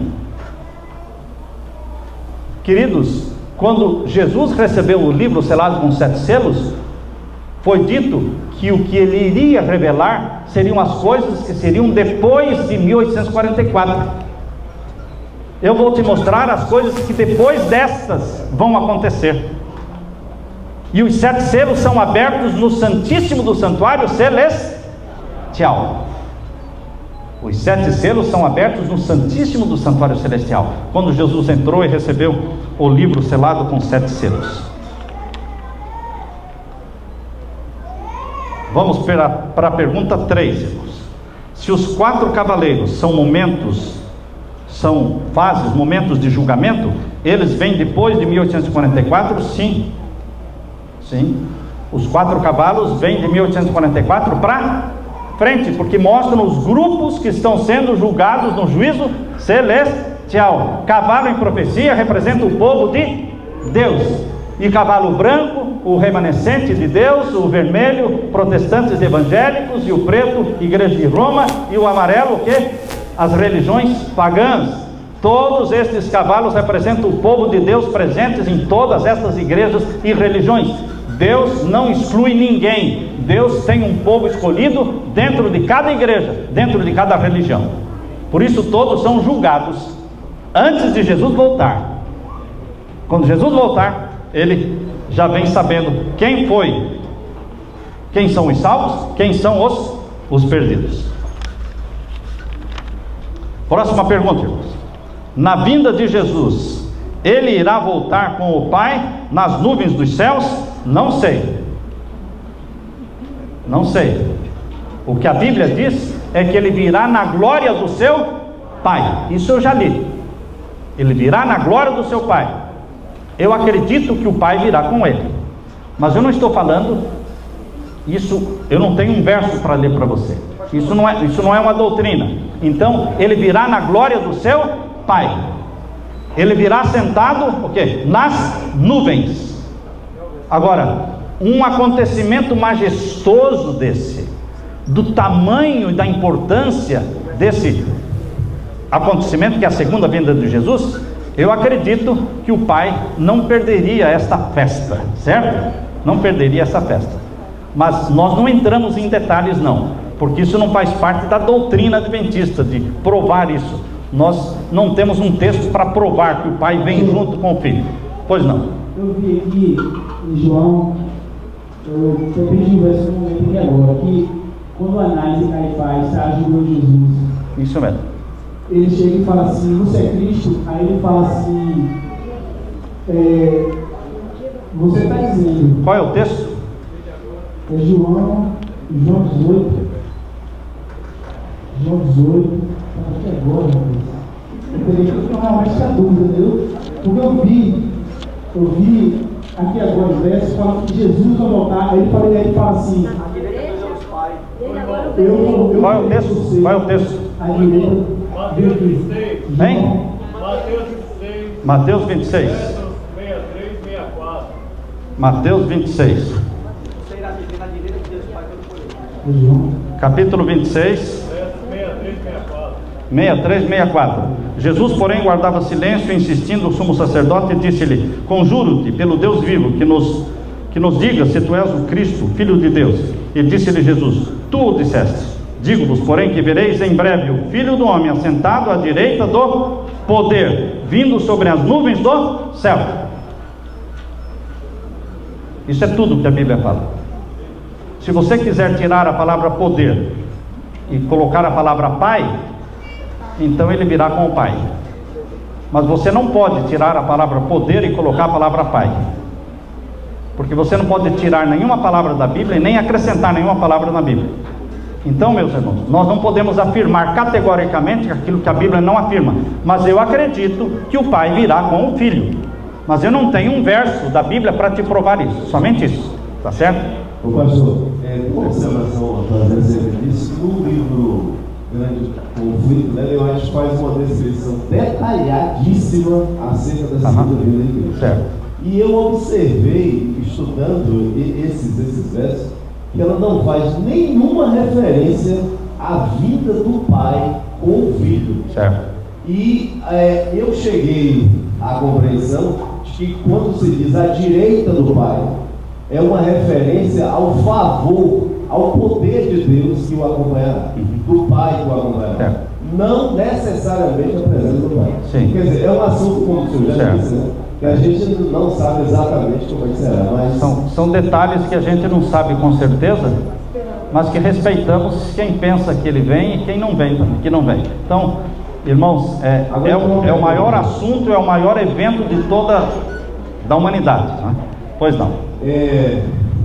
Queridos, quando Jesus recebeu o livro selado com 7 selos, foi dito que o que ele iria revelar seriam as coisas que seriam depois de 1844. Eu vou te mostrar as coisas que depois destas vão acontecer. E os 7 selos são abertos no Santíssimo do Santuário Celestial. Os 7 selos são abertos no Santíssimo do Santuário Celestial, quando Jesus entrou e recebeu o livro selado com 7 selos. Vamos para a pergunta 3, irmãos. Se os 4 cavaleiros são fases, momentos de julgamento, eles vêm depois de 1844? Sim. Sim, os 4 cavalos vêm de 1844 para frente, porque mostram os grupos que estão sendo julgados no juízo celestial. Cavalo em profecia representa o povo de Deus, e cavalo branco, o remanescente de Deus, o vermelho, protestantes evangélicos, e o preto, igreja de Roma, e o amarelo, o quê? As religiões pagãs. Todos estes cavalos representam o povo de Deus presentes em todas estas igrejas e religiões. Deus não exclui ninguém. Deus tem um povo escolhido dentro de cada igreja, dentro de cada religião. Por isso todos são julgados antes de Jesus voltar. Quando Jesus voltar, ele já vem sabendo quem são os salvos, quem são os perdidos. Próxima pergunta, irmãos. Na vinda de Jesus, ele irá voltar com o Pai nas nuvens dos céus? Não sei. Não sei. O que a Bíblia diz é que ele virá na glória do seu Pai. Isso eu já li. Ele virá na glória do seu Pai. Eu acredito que o Pai virá com ele. Mas eu não estou falando isso, eu não tenho um verso para ler para você. Isso não é uma doutrina. Então, ele virá na glória do seu Pai. Ele virá sentado, o quê? Nas nuvens. Agora, um acontecimento majestoso desse, do tamanho e da importância desse acontecimento, que é a segunda vinda de Jesus, eu acredito que o Pai não perderia esta festa, certo? Não perderia essa festa. Mas nós não entramos em detalhes não, porque isso não faz parte da doutrina adventista, de provar isso. Nós não temos um texto para provar que o Pai vem junto com o Filho. Pois não. Eu vi aqui em João, eu perdi um verso no momento aqui agora, que quando Anás e Caifás está julgando Jesus, isso mesmo, ele chega e fala assim: você é Cristo? Aí ele fala assim, você está dizendo. Qual é o texto? É João 18. João 18. Aqui agora, eu peguei que eu realmente está dúvida, entendeu? Porque eu vi aqui agora o verso falando que Jesus vai voltar. Aí ele fala assim: Qual é o texto? Qual é o texto? Mateus 26. Hein? Mateus 26. Versos 63 e 64. Mateus 26. Capítulo 26. Versos 63 e 64. 63, 64. Jesus, porém, guardava silêncio, insistindo o sumo sacerdote, e disse-lhe: conjuro-te, pelo Deus vivo, que nos diga se tu és o Cristo, Filho de Deus. E disse-lhe Jesus: tu o disseste. Digo-vos, porém, que vereis em breve o Filho do Homem assentado à direita do poder, vindo sobre as nuvens do céu. Isso é tudo que a Bíblia fala. Se você quiser tirar a palavra poder e colocar a palavra Pai, então ele virá com o Pai. Mas você não pode tirar a palavra poder e colocar a palavra Pai, porque você não pode tirar nenhuma palavra da Bíblia e nem acrescentar nenhuma palavra na Bíblia. Então, meus irmãos, nós não podemos afirmar categoricamente aquilo que a Bíblia não afirma, mas eu acredito que o Pai virá com o Filho. Mas eu não tenho um verso da Bíblia para te provar isso, somente isso, tá certo? Ô pastor, uma observação a fazer acerca disso. No livro Grande Conflito, né, eu acho que faz uma descrição detalhadíssima acerca da segunda vinda de Cristo. Certo. E eu observei, estudando esses versos, que ela não faz nenhuma referência à vinda do Pai com o Filho. Certo. E eu cheguei à compreensão de que quando se diz a direita do Pai, é uma referência ao favor, ao poder de Deus que o acompanhará, do Pai que o acompanhará. Certo. Não necessariamente a presença do Pai. Sim. Quer dizer, é um assunto, como o senhor já Certo. disse, né, que a gente não sabe exatamente como é que será, mas... São detalhes que a gente não sabe com certeza, mas que respeitamos quem pensa que ele vem e quem não vem, que não vem. Então, irmãos, é o maior assunto, é o maior evento de toda da humanidade, né? Pois não.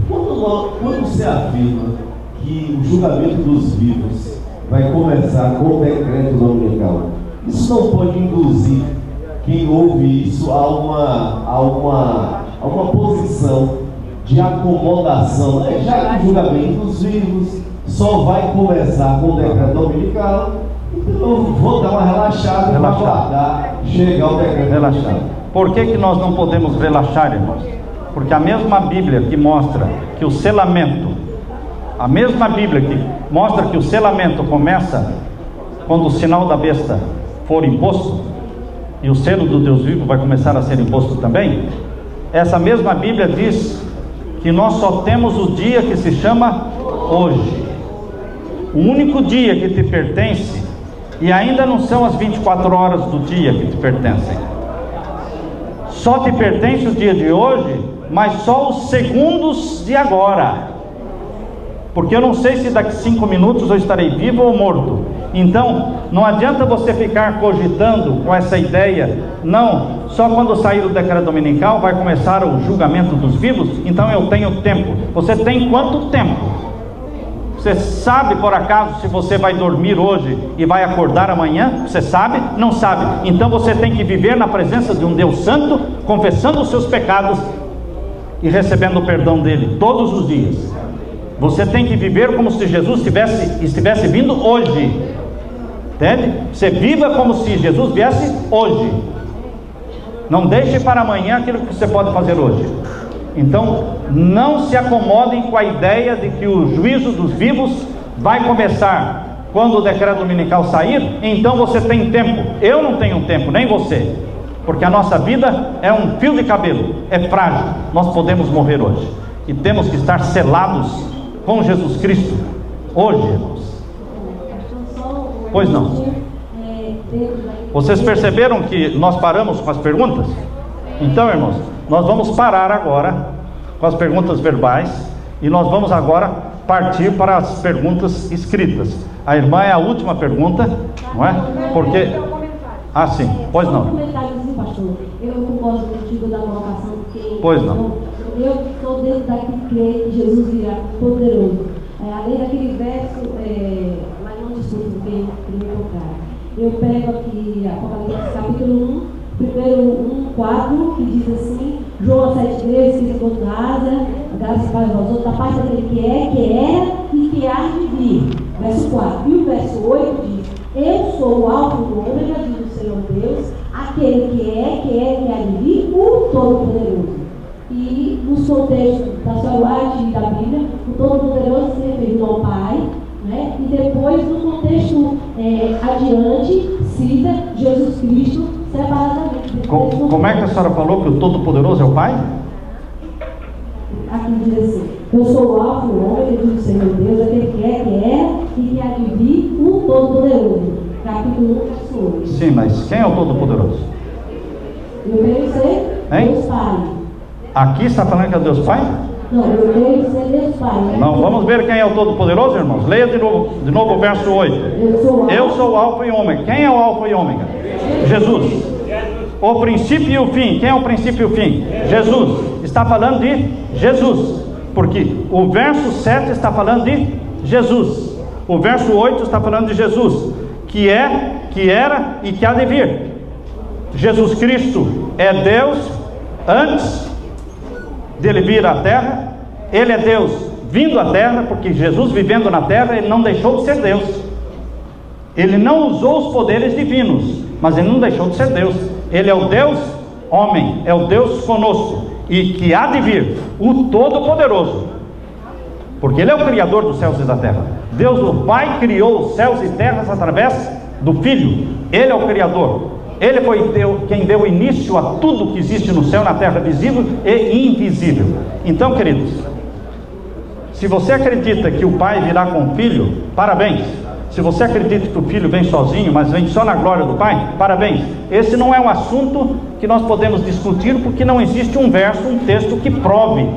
Quando se afirma que o julgamento dos vivos vai começar com o decreto dominical, isso não pode induzir quem ouve isso a uma posição de acomodação, né? Já que o julgamento dos vivos só vai começar com o decreto dominical, então eu vou dar uma relaxada e aguardar chegar o decreto dominical. Por que nós não podemos relaxar, irmãos? Porque a mesma Bíblia que mostra que o selamento, a mesma Bíblia que mostra que o selamento começa quando o sinal da besta for imposto, e o selo do Deus vivo vai começar a ser imposto também, essa mesma Bíblia diz que nós só temos o dia que se chama hoje, o único dia que te pertence, e ainda não são as 24 horas do dia que te pertencem, só te pertence o dia de hoje, mas só os segundos de agora, porque eu não sei se daqui 5 minutos eu estarei vivo ou morto. Então, não adianta você ficar cogitando com essa ideia, não, só quando sair o decreto dominical vai começar o julgamento dos vivos, então eu tenho tempo. Você tem quanto tempo? Você sabe por acaso se você vai dormir hoje e vai acordar amanhã? Você sabe? Não sabe. Então você tem que viver na presença de um Deus santo, confessando os seus pecados e recebendo o perdão dele todos os dias. Você tem que viver como se Jesus estivesse vindo hoje. Entende? Você viva como se Jesus viesse hoje. Não deixe para amanhã aquilo que você pode fazer hoje. Então, não se acomodem com a ideia de que o juízo dos vivos vai começar quando o decreto dominical sair. Então você tem tempo. Eu não tenho tempo, nem você, porque a nossa vida é um fio de cabelo, é frágil. Nós podemos morrer hoje e temos que estar selados com Jesus Cristo hoje, irmãos. Pois não. Vocês perceberam que nós paramos com as perguntas? Então, irmãos, nós vamos parar agora com as perguntas verbais e nós vamos agora partir para as perguntas escritas. A irmã é a última pergunta, não é? Porque... Ah, sim. Pois não. Eu concordo contigo da colocação, porque... Pois não. Eu estou dentro daqui que crê que Jesus virá poderoso. Além daquele verso, mas não discurso, porque primeiro lugar. Eu pego aqui Apocalipse capítulo 1, primeiro 1:4, que diz assim: João às 7 igrejas, que se encontra Ásia, graças para vós outros, da parte daquele que é, que era e que há de vir. Verso 4. E o verso 8 diz: eu sou o Alfa e o Ômega, diz o Senhor Deus, aquele que é, que há de vir, o Todo-Poderoso. E nos contextos da Torá e da Bíblia, o Todo-Poderoso se referindo ao Pai, né? E depois, no contexto adiante, cita Jesus Cristo separadamente. Como é que a senhora falou que o Todo-Poderoso é o Pai? Aqui diz assim: eu sou o Alfa e o Ômega, diz o Senhor Deus, aquele que é, e que há de vir, o Todo-Poderoso. Capítulo 1, verso 8. Sim, mas quem é o Todo-Poderoso? Eu quero ser Deus Pai. Aqui está falando que é Deus Pai? Não, eu quero ser Deus Pai. Né? Não, vamos ver quem é o Todo-Poderoso, irmãos. Leia de novo o verso 8. Eu sou o Alfa e Ômega. Quem é o Alfa e Ômega? Jesus. O princípio e o fim. Quem é o princípio e o fim? Jesus. Está falando de Jesus. Porque o verso 7 está falando de Jesus. O verso 8 está falando de Jesus, que é, que era e que há de vir. Jesus Cristo é Deus antes dele vir à terra. Ele é Deus vindo à terra, porque Jesus vivendo na terra, ele não deixou de ser Deus. Ele não usou os poderes divinos, mas ele não deixou de ser Deus. Ele é o Deus homem, é o Deus conosco, e que há de vir, o Todo-Poderoso, porque ele é o Criador dos céus e da terra. Deus o Pai criou os céus e terras através do Filho. Ele é o Criador. Ele foi quem deu início a tudo que existe no céu, na terra, visível e invisível. Então, queridos, se você acredita que o Pai virá com o Filho, parabéns. Se você acredita que o Filho vem sozinho, mas vem só na glória do Pai, parabéns. Esse não é um assunto que nós podemos discutir, porque não existe um verso, um texto que prove,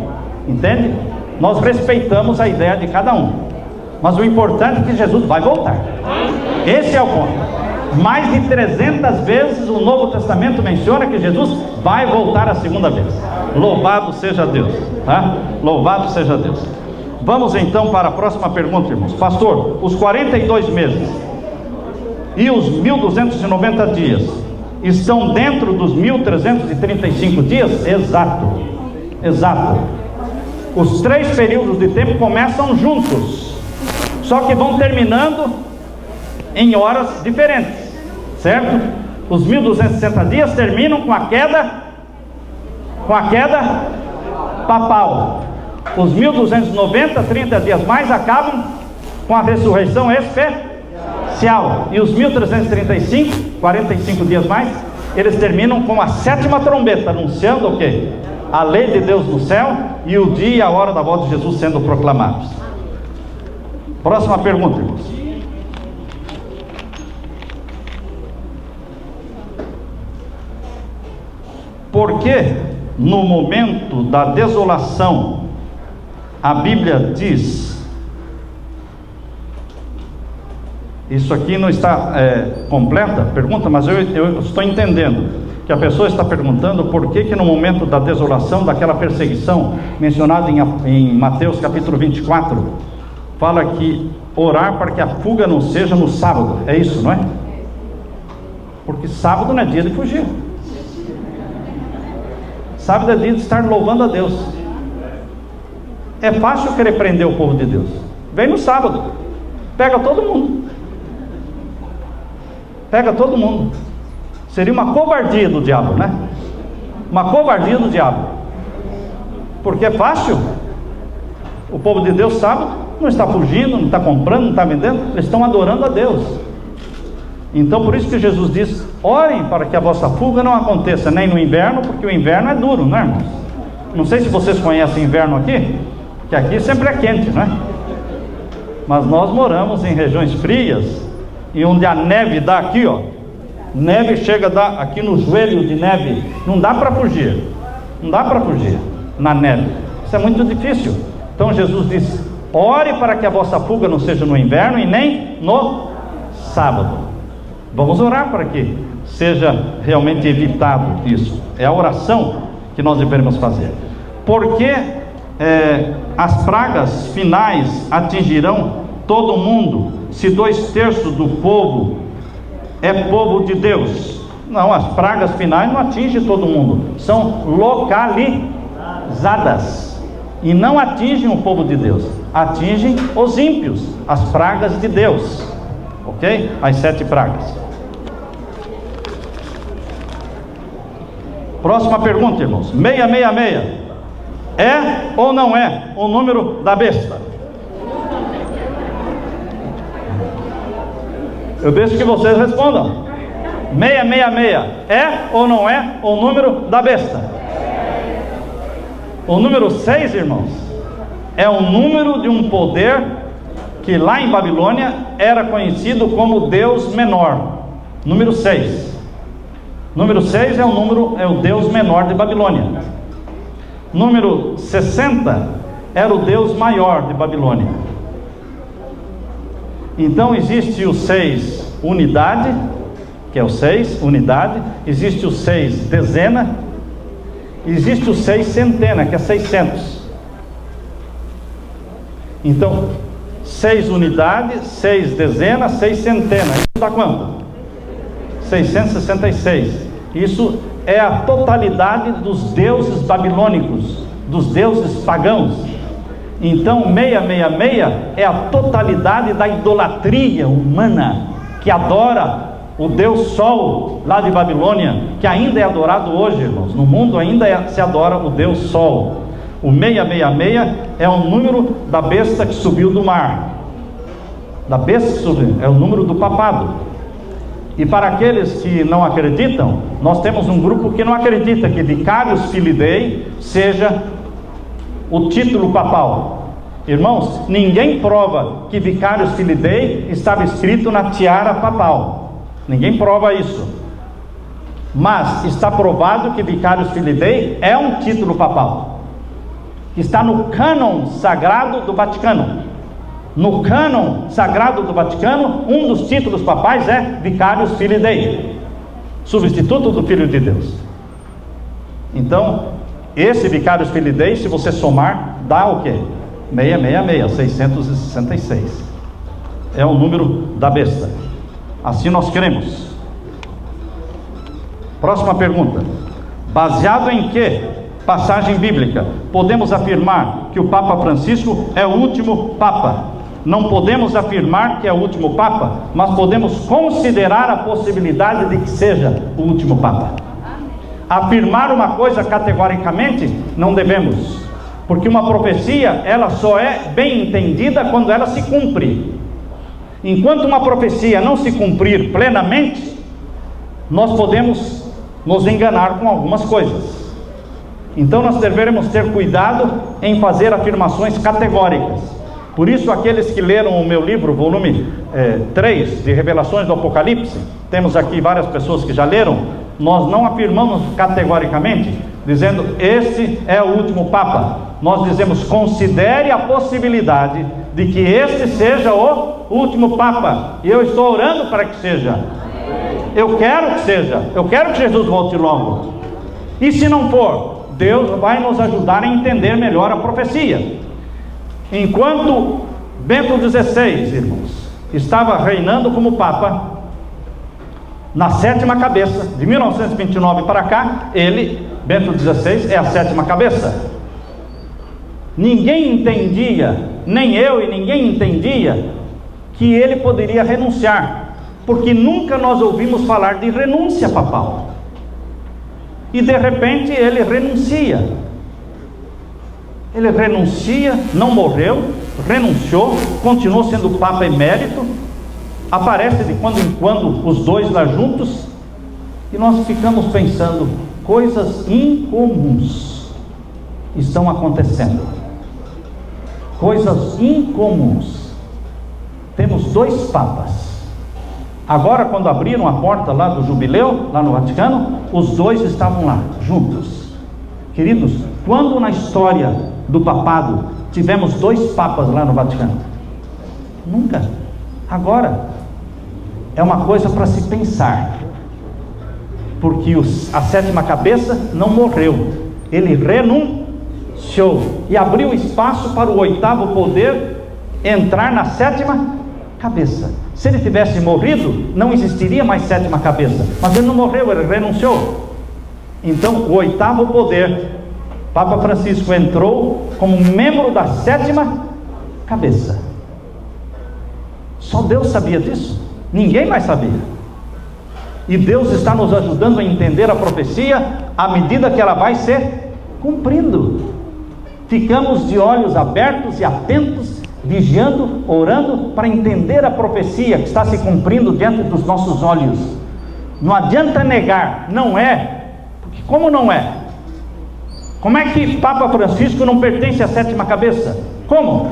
entende? Nós respeitamos a ideia de cada um, mas o importante é que Jesus vai voltar. Esse é o ponto. Mais de 300 vezes o Novo Testamento menciona que Jesus vai voltar a segunda vez. Louvado seja Deus, tá? Louvado seja Deus. Vamos então para a próxima pergunta, irmãos. Pastor, os 42 meses e os 1290 dias estão dentro dos 1335 dias? Exato. Exato. Os 3 períodos de tempo começam juntos, só que vão terminando em horas diferentes, certo? Os 1260 dias terminam com a queda papal. Os 1290, 30 dias mais, acabam com a ressurreição especial. E os 1335, 45 dias mais, eles terminam com a 7ª trombeta, anunciando o quê? A lei de Deus no céu e o dia e a hora da volta de Jesus sendo proclamados. Próxima pergunta, irmãos. Por que no momento da desolação a Bíblia diz, isso aqui não está completa pergunta, mas eu estou entendendo que a pessoa está perguntando por que no momento da desolação, daquela perseguição mencionada em Mateus capítulo 24, fala que orar para que a fuga não seja no sábado. É isso, não é? Porque sábado não é dia de fugir. Sábado é dia de estar louvando a Deus. É fácil querer prender o povo de Deus. Vem no sábado, pega todo mundo. Pega todo mundo. Seria uma covardia do diabo, né? Uma covardia do diabo. Porque é fácil. O povo de Deus sábado não está fugindo, não está comprando, não está vendendo. Eles estão adorando a Deus. Então por isso que Jesus diz: orem para que a vossa fuga não aconteça nem no inverno, porque o inverno é duro, não é, irmãos? Não sei se vocês conhecem inverno aqui, que aqui sempre é quente, não é? Mas nós moramos em regiões frias, e onde a neve dá aqui, ó, neve chega a dar aqui no joelho de neve, não dá para fugir, não dá para fugir na neve, isso é muito difícil. Então Jesus diz: ore para que a vossa fuga não seja no inverno e nem no sábado. Vamos orar para que seja realmente evitado isso. É a oração que nós devemos fazer. Porque as pragas finais atingirão todo mundo, se 2/3 do povo é povo de Deus. Não, as pragas finais não atingem todo mundo, são localizadas. e não atingem o povo de Deus, atingem os ímpios, as pragas de Deus, ok? As 7 pragas. Próxima pergunta, irmãos. 666 é ou não é o número da besta? Eu deixo que vocês respondam. 666 é ou não é o número da besta? O número 6, irmãos, é o número de um poder que lá em Babilônia era conhecido como Deus menor. Número 6. Número 6 é o Deus menor de Babilônia. Número 60 era o Deus maior de Babilônia. Então existe o 6 unidade, que é o 6 unidade. Existe o 6 dezena. Existe o 6 centena, que é 600. Então 6 unidade, 6 dezena, 6 centena. Isso dá quanto? 666. Isso é a totalidade dos deuses babilônicos, dos deuses pagãos. Então 666 é a totalidade da idolatria humana, que adora o Deus Sol lá de Babilônia, que ainda é adorado hoje, irmãos. No mundo ainda se adora o Deus Sol. O 666 é o número da besta que subiu do mar. Da besta que subiu, é o número do papado. E para aqueles que não acreditam, nós temos um grupo que não acredita que Vicarius Filii Dei seja o título papal. Irmãos, ninguém prova que Vicarius Filii Dei estava escrito na tiara papal. Ninguém prova isso. Mas está provado que Vicarius Filii Dei é um título papal. Está no cânon sagrado do Vaticano. No cânon sagrado do Vaticano, um dos títulos papais é Vicarius Filii Dei, substituto do Filho de Deus. Então, esse Vicarius Filii Dei, se você somar, dá o quê? 666, 666. É o número da besta. Assim nós cremos. Próxima pergunta. Baseado em que passagem bíblica podemos afirmar que o Papa Francisco é o último Papa? Não podemos afirmar que é o último Papa, mas podemos considerar a possibilidade de que seja o último Papa. Afirmar uma coisa categoricamente não devemos, porque uma profecia ela só é bem entendida quando ela se cumpre. Enquanto uma profecia não se cumprir plenamente, nós podemos nos enganar com algumas coisas. Então nós devemos ter cuidado em fazer afirmações categóricas. Por isso, aqueles que leram o meu livro, volume 3, de Revelações do Apocalipse, temos aqui várias pessoas que já leram, nós não afirmamos categoricamente, dizendo, esse é o último Papa. Nós dizemos, considere a possibilidade de que este seja o último Papa. E eu estou orando para que seja. Eu quero que seja. Eu quero que Jesus volte logo. E se não for, Deus vai nos ajudar a entender melhor a profecia. Enquanto Bento XVI, irmãos, estava reinando como Papa, na 7ª cabeça, de 1929 para cá, Bento XVI, é a 7ª cabeça. Ninguém entendia, nem eu e ninguém entendia, que ele poderia renunciar, porque nunca nós ouvimos falar de renúncia papal. E de repente ele renuncia. Ele renuncia, não morreu, renunciou, continuou sendo Papa emérito, aparece de quando em quando os dois lá juntos, e nós ficamos pensando, coisas incomuns estão acontecendo, coisas incomuns. Temos 2 papas. Agora, quando abriram a porta lá do jubileu, lá no Vaticano, os 2 estavam lá, juntos. Queridos, quando na história do papado tivemos 2 papas lá no Vaticano? Nunca. Agora é uma coisa para se pensar, porque a 7ª cabeça não morreu, ele renunciou e abriu espaço para o 8º poder entrar na 7ª cabeça. Se ele tivesse morrido, não existiria mais 7ª cabeça, mas ele não morreu, ele renunciou. Então o 8º poder, Papa Francisco entrou como membro da 7ª cabeça. Só Deus sabia disso, ninguém mais sabia. E Deus está nos ajudando a entender a profecia à medida que ela vai ser cumprindo. Ficamos de olhos abertos e atentos, vigiando, orando, para entender a profecia que está se cumprindo diante dos nossos olhos. Não adianta negar, não é, porque como não é? Como é que Papa Francisco não pertence à 7ª cabeça? Como?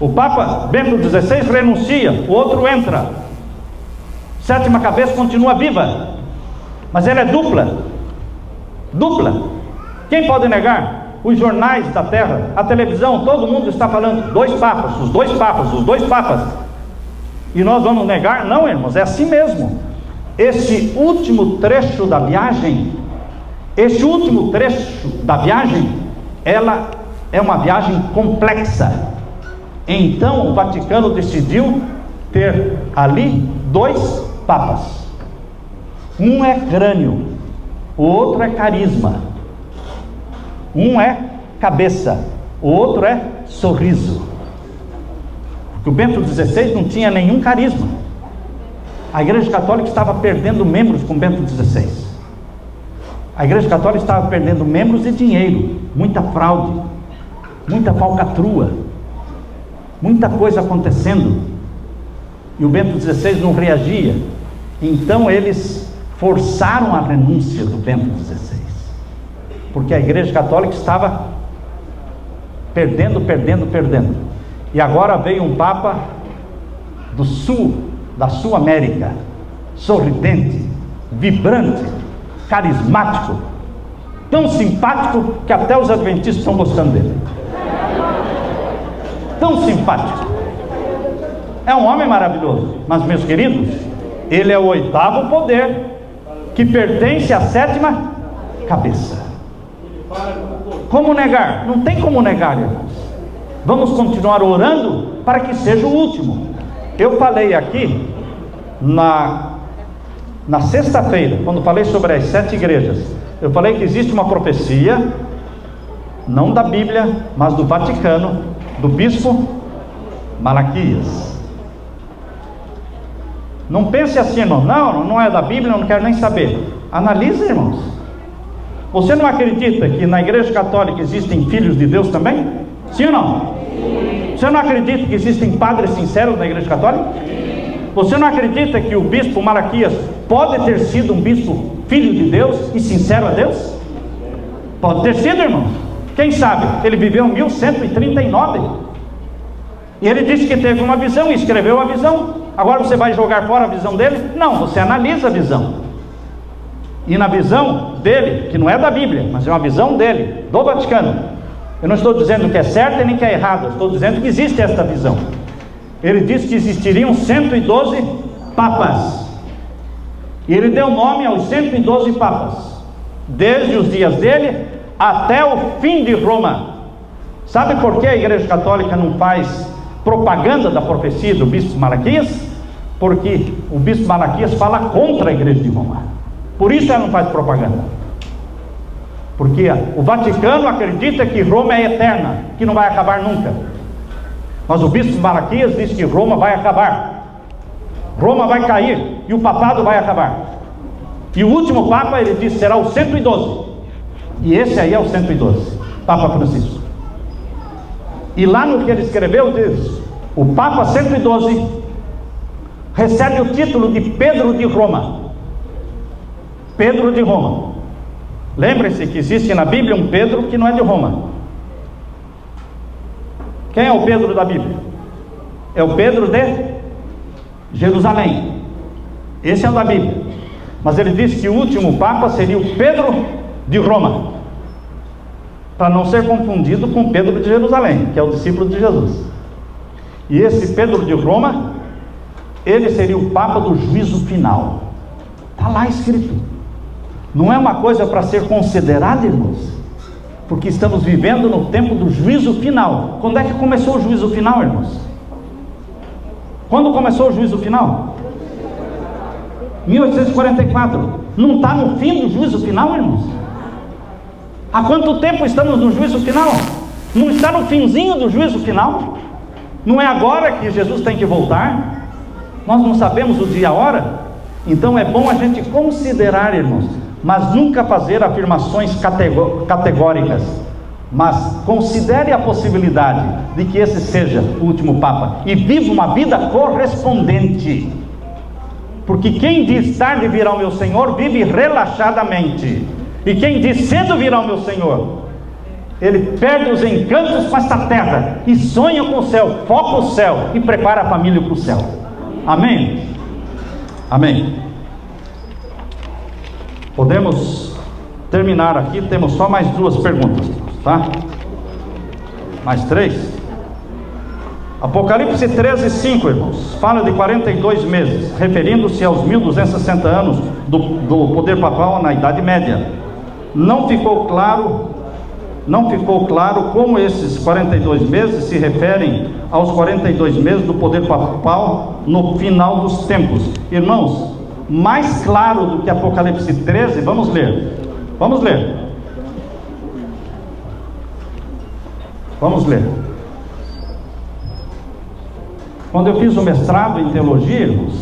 O Papa Bento XVI renuncia, o outro entra. 7ª cabeça continua viva, mas ela é dupla. Quem pode negar? Os jornais da terra, a televisão, todo mundo está falando, 2 papas, os 2 papas, os 2 papas. E nós vamos negar? Não, irmãos, é assim mesmo. Esse último trecho da viagem, ela é uma viagem complexa. Então o Vaticano decidiu ter ali 2 papas. Um é crânio, o outro é carisma. Um é cabeça, o outro é sorriso. Porque o Bento XVI não tinha nenhum carisma. A Igreja Católica estava perdendo membros com Bento XVI. A Igreja Católica estava perdendo membros e dinheiro, muita fraude, muita falcatrua, muita coisa acontecendo. E o Bento XVI não reagia. Então eles forçaram a renúncia do Bento XVI, porque a Igreja Católica estava perdendo. E agora veio um Papa do sul, da Sul América, sorridente, vibrante, carismático, tão simpático que até os adventistas estão gostando dele. Tão simpático. É um homem maravilhoso. Mas, meus queridos, ele é o 8º poder que pertence à 7ª cabeça. Como negar? Não tem como negar, irmãos. Vamos continuar orando para que seja o último. Eu falei aqui na sexta-feira, quando falei sobre as 7 igrejas, eu falei que existe uma profecia, não da Bíblia, mas do Vaticano, do bispo Malaquias. Não pense assim, irmão, não é da Bíblia, eu não quero nem saber. Analise, irmãos. Você não acredita que na Igreja Católica existem filhos de Deus também? Sim ou não? Sim. Você não acredita que existem padres sinceros na Igreja Católica? Sim. Você não acredita que o bispo Malaquias pode ter sido um bispo filho de Deus e sincero a Deus? Pode ter sido, irmão. Quem sabe? Ele viveu em 1139 e ele disse que teve uma visão e escreveu a visão. Agora você vai jogar fora a visão dele? Não, você analisa a visão. E na visão dele, que não é da Bíblia, mas é uma visão dele, do Vaticano, eu não estou dizendo que é certo e nem que é errado, eu estou dizendo que existe esta visão. Ele disse que existiriam 112 papas, e ele deu nome aos 112 papas, desde os dias dele até o fim de Roma. Sabe por que a Igreja Católica não faz propaganda da profecia do bispo Malaquias? Porque o bispo Malaquias fala contra a Igreja de Roma. Por isso ela não faz propaganda. Porque o Vaticano acredita que Roma é eterna, que não vai acabar nunca. Mas o bispo Malaquias diz que Roma vai acabar. Roma vai cair e o papado vai acabar. E o último Papa, ele diz, será o 112. E esse aí é o 112, Papa Francisco. E lá no que ele escreveu diz, o Papa 112 recebe o título de Pedro de Roma. Pedro de Roma. Lembre-se que existe na Bíblia um Pedro que não é de Roma. Quem é o Pedro da Bíblia? É o Pedro de Jerusalém. Esse é o da Bíblia. Mas ele diz que o último Papa seria o Pedro de Roma, para não ser confundido com Pedro de Jerusalém, que é o discípulo de Jesus. E esse Pedro de Roma, ele seria o Papa do juízo final. Está lá escrito. Não é uma coisa para ser considerada, irmãos, porque estamos vivendo no tempo do juízo final. Quando é que começou o juízo final, irmãos? Quando começou o juízo final? 1844. Não está no fim do juízo final, irmãos? Há quanto tempo estamos no juízo final? Não está no finzinho do juízo final? Não é agora que Jesus tem que voltar? Nós não sabemos o dia e a hora? Então é bom a gente considerar, irmãos, mas nunca fazer afirmações categóricas. Mas considere a possibilidade de que esse seja o último Papa e viva uma vida correspondente. Porque quem diz tarde virá o meu Senhor, vive relaxadamente. E quem diz cedo virá o meu Senhor, ele perde os encantos com esta terra e sonha com o céu, foca o céu e prepara a família para o céu. Amém? Amém. Podemos terminar aqui, temos só mais 2 perguntas, tá? Mais 3. Apocalipse 13:5, irmãos, fala de 42 meses, referindo-se aos 1260 anos do poder papal na Idade Média. Não ficou claro como esses 42 meses se referem aos 42 meses do poder papal no final dos tempos. Irmãos, mais claro do que Apocalipse 13, vamos ler. Vamos ler. Quando eu fiz o mestrado em teologia, irmãos,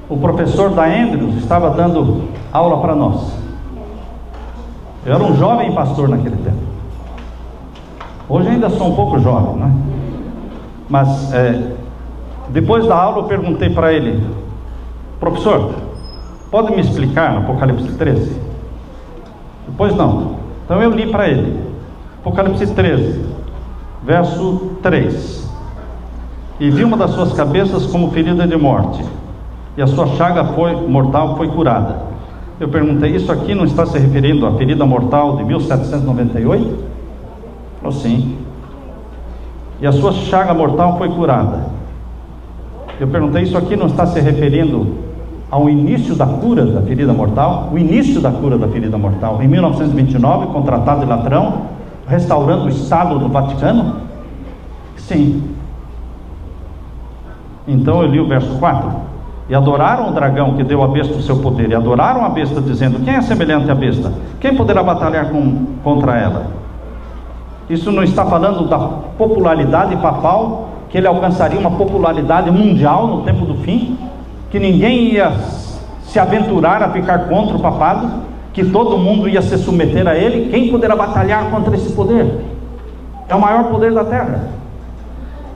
o professor da Andrews estava dando aula para nós. Eu era um jovem pastor naquele tempo. Hoje ainda sou um pouco jovem, né? Mas depois da aula eu perguntei para ele: professor, pode me explicar no Apocalipse 13? Depois não. Então eu li para ele Apocalipse 13, verso 3. E vi uma das suas cabeças como ferida de morte, e a sua chaga mortal foi curada. Eu perguntei: isso aqui não está se referindo à ferida mortal de 1798? Falou: sim. E a sua chaga mortal foi curada. Eu perguntei: isso aqui não está se referindo ao início da cura da ferida mortal? O início da cura da ferida mortal, em 1929, com o Tratado de Latrão, restaurando o Estado do Vaticano? Sim. Então eu li o verso 4. E adoraram o dragão que deu à besta o seu poder, e adoraram a besta, dizendo: quem é semelhante à besta? Quem poderá batalhar contra ela? Isso não está falando da popularidade papal, que ele alcançaria uma popularidade mundial no tempo do fim, que ninguém ia se aventurar a ficar contra o papado, que todo mundo ia se submeter a ele. Quem poderá batalhar contra esse poder? É o maior poder da terra.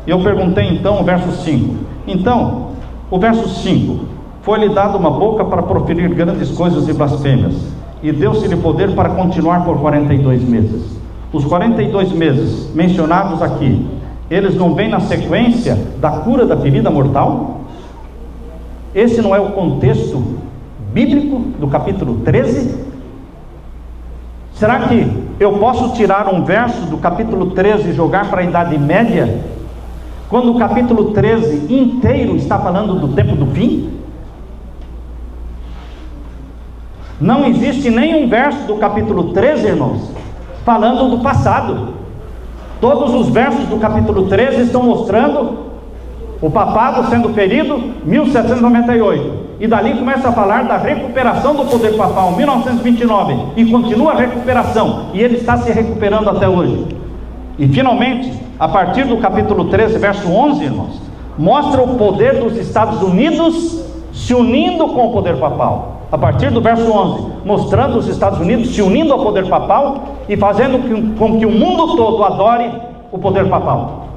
E eu perguntei então o verso 5. Então, o verso 5: foi-lhe dado uma boca para proferir grandes coisas e blasfêmias, e deu-se-lhe poder para continuar por 42 meses. Os 42 meses mencionados aqui, eles não vêm na sequência da cura da ferida mortal? Esse não é o contexto bíblico do capítulo 13? Será que eu posso tirar um verso do capítulo 13 e jogar para a Idade Média, quando o capítulo 13 inteiro está falando do tempo do fim? Não existe nenhum verso do capítulo 13, irmãos, falando do passado. Todos os versos do capítulo 13 estão mostrando o papado sendo ferido, 1798, e dali começa a falar da recuperação do poder papal, 1929, e continua a recuperação, e ele está se recuperando até hoje. E finalmente, a partir do capítulo 13, verso 11, irmãos, mostra o poder dos Estados Unidos se unindo com o poder papal. A partir do verso 11, mostrando os Estados Unidos se unindo ao poder papal e fazendo com que o mundo todo adore o poder papal,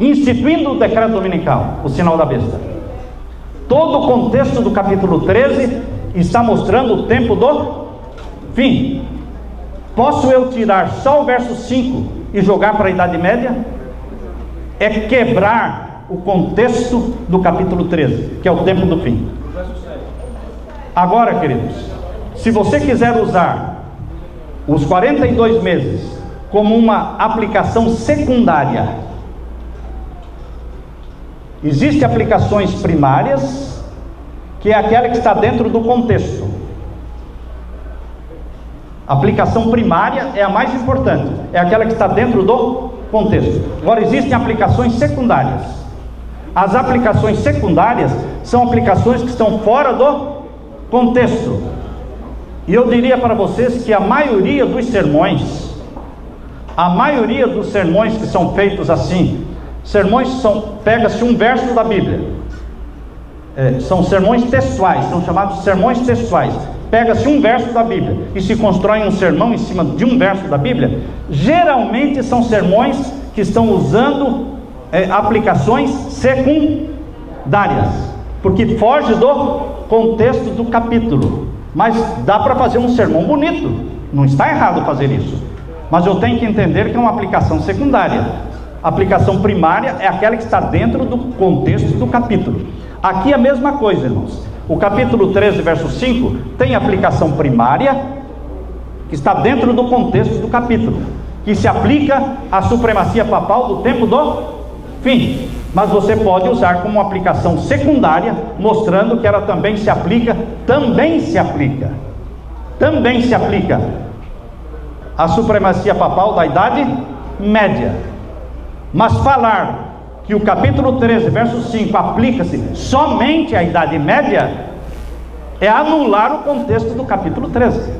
instituindo o decreto dominical, o sinal da besta. Todo o contexto do capítulo 13 está mostrando o tempo do fim. Posso eu tirar só o verso 5 e jogar para a Idade Média? É quebrar o contexto do capítulo 13, que é o tempo do fim. Agora, queridos, se você quiser usar os 42 meses como uma aplicação secundária, existem aplicações primárias, que é aquela que está dentro do contexto. A aplicação primária é a mais importante, é aquela que está dentro do contexto. Agora, existem aplicações secundárias. As aplicações secundárias são aplicações que estão fora do contexto. E eu diria para vocês que a maioria dos sermões que são feitos assim, pega-se um verso da Bíblia, são sermões textuais, são chamados sermões textuais. Pega-se um verso da Bíblia e se constrói um sermão em cima de um verso da Bíblia. Geralmente são sermões que estão usando aplicações secundárias, porque foge do contexto do capítulo. Mas dá para fazer um sermão bonito, não está errado fazer isso, mas eu tenho que entender que é uma aplicação secundária. A aplicação primária é aquela que está dentro do contexto do capítulo. Aqui é a mesma coisa, irmãos. O capítulo 13, verso 5, tem aplicação primária, que está dentro do contexto do capítulo, que se aplica à supremacia papal do tempo do fim. Mas você pode usar como aplicação secundária, mostrando que ela também se aplica à supremacia papal da Idade Média. Mas falar que o capítulo 13, verso 5, aplica-se somente à Idade Média, é anular o contexto do capítulo 13.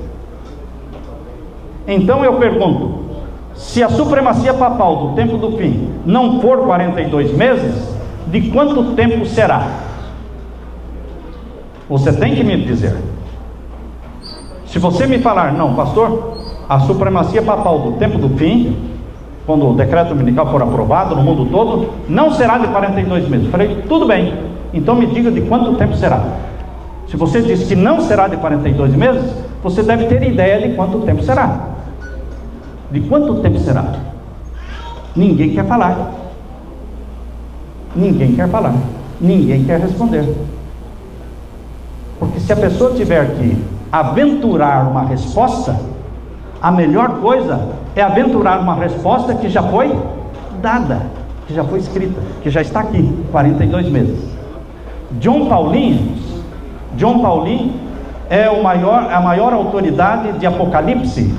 Então eu pergunto, se a supremacia papal do tempo do fim não for 42 meses, de quanto tempo será? Você tem que me dizer. Se você me falar, não, pastor, a supremacia papal do tempo do fim, quando o decreto dominical for aprovado no mundo todo, não será de 42 meses. Eu falei, tudo bem, então me diga de quanto tempo será. Se você diz que não será de 42 meses, você deve ter ideia de quanto tempo será. De quanto tempo será? Ninguém quer falar. Ninguém quer falar. Ninguém quer responder. Porque se a pessoa tiver que aventurar uma resposta, a melhor coisa é aventurar uma resposta que já foi dada, que já foi escrita, que já está aqui, 42 meses. John Pauline é a maior autoridade de Apocalipse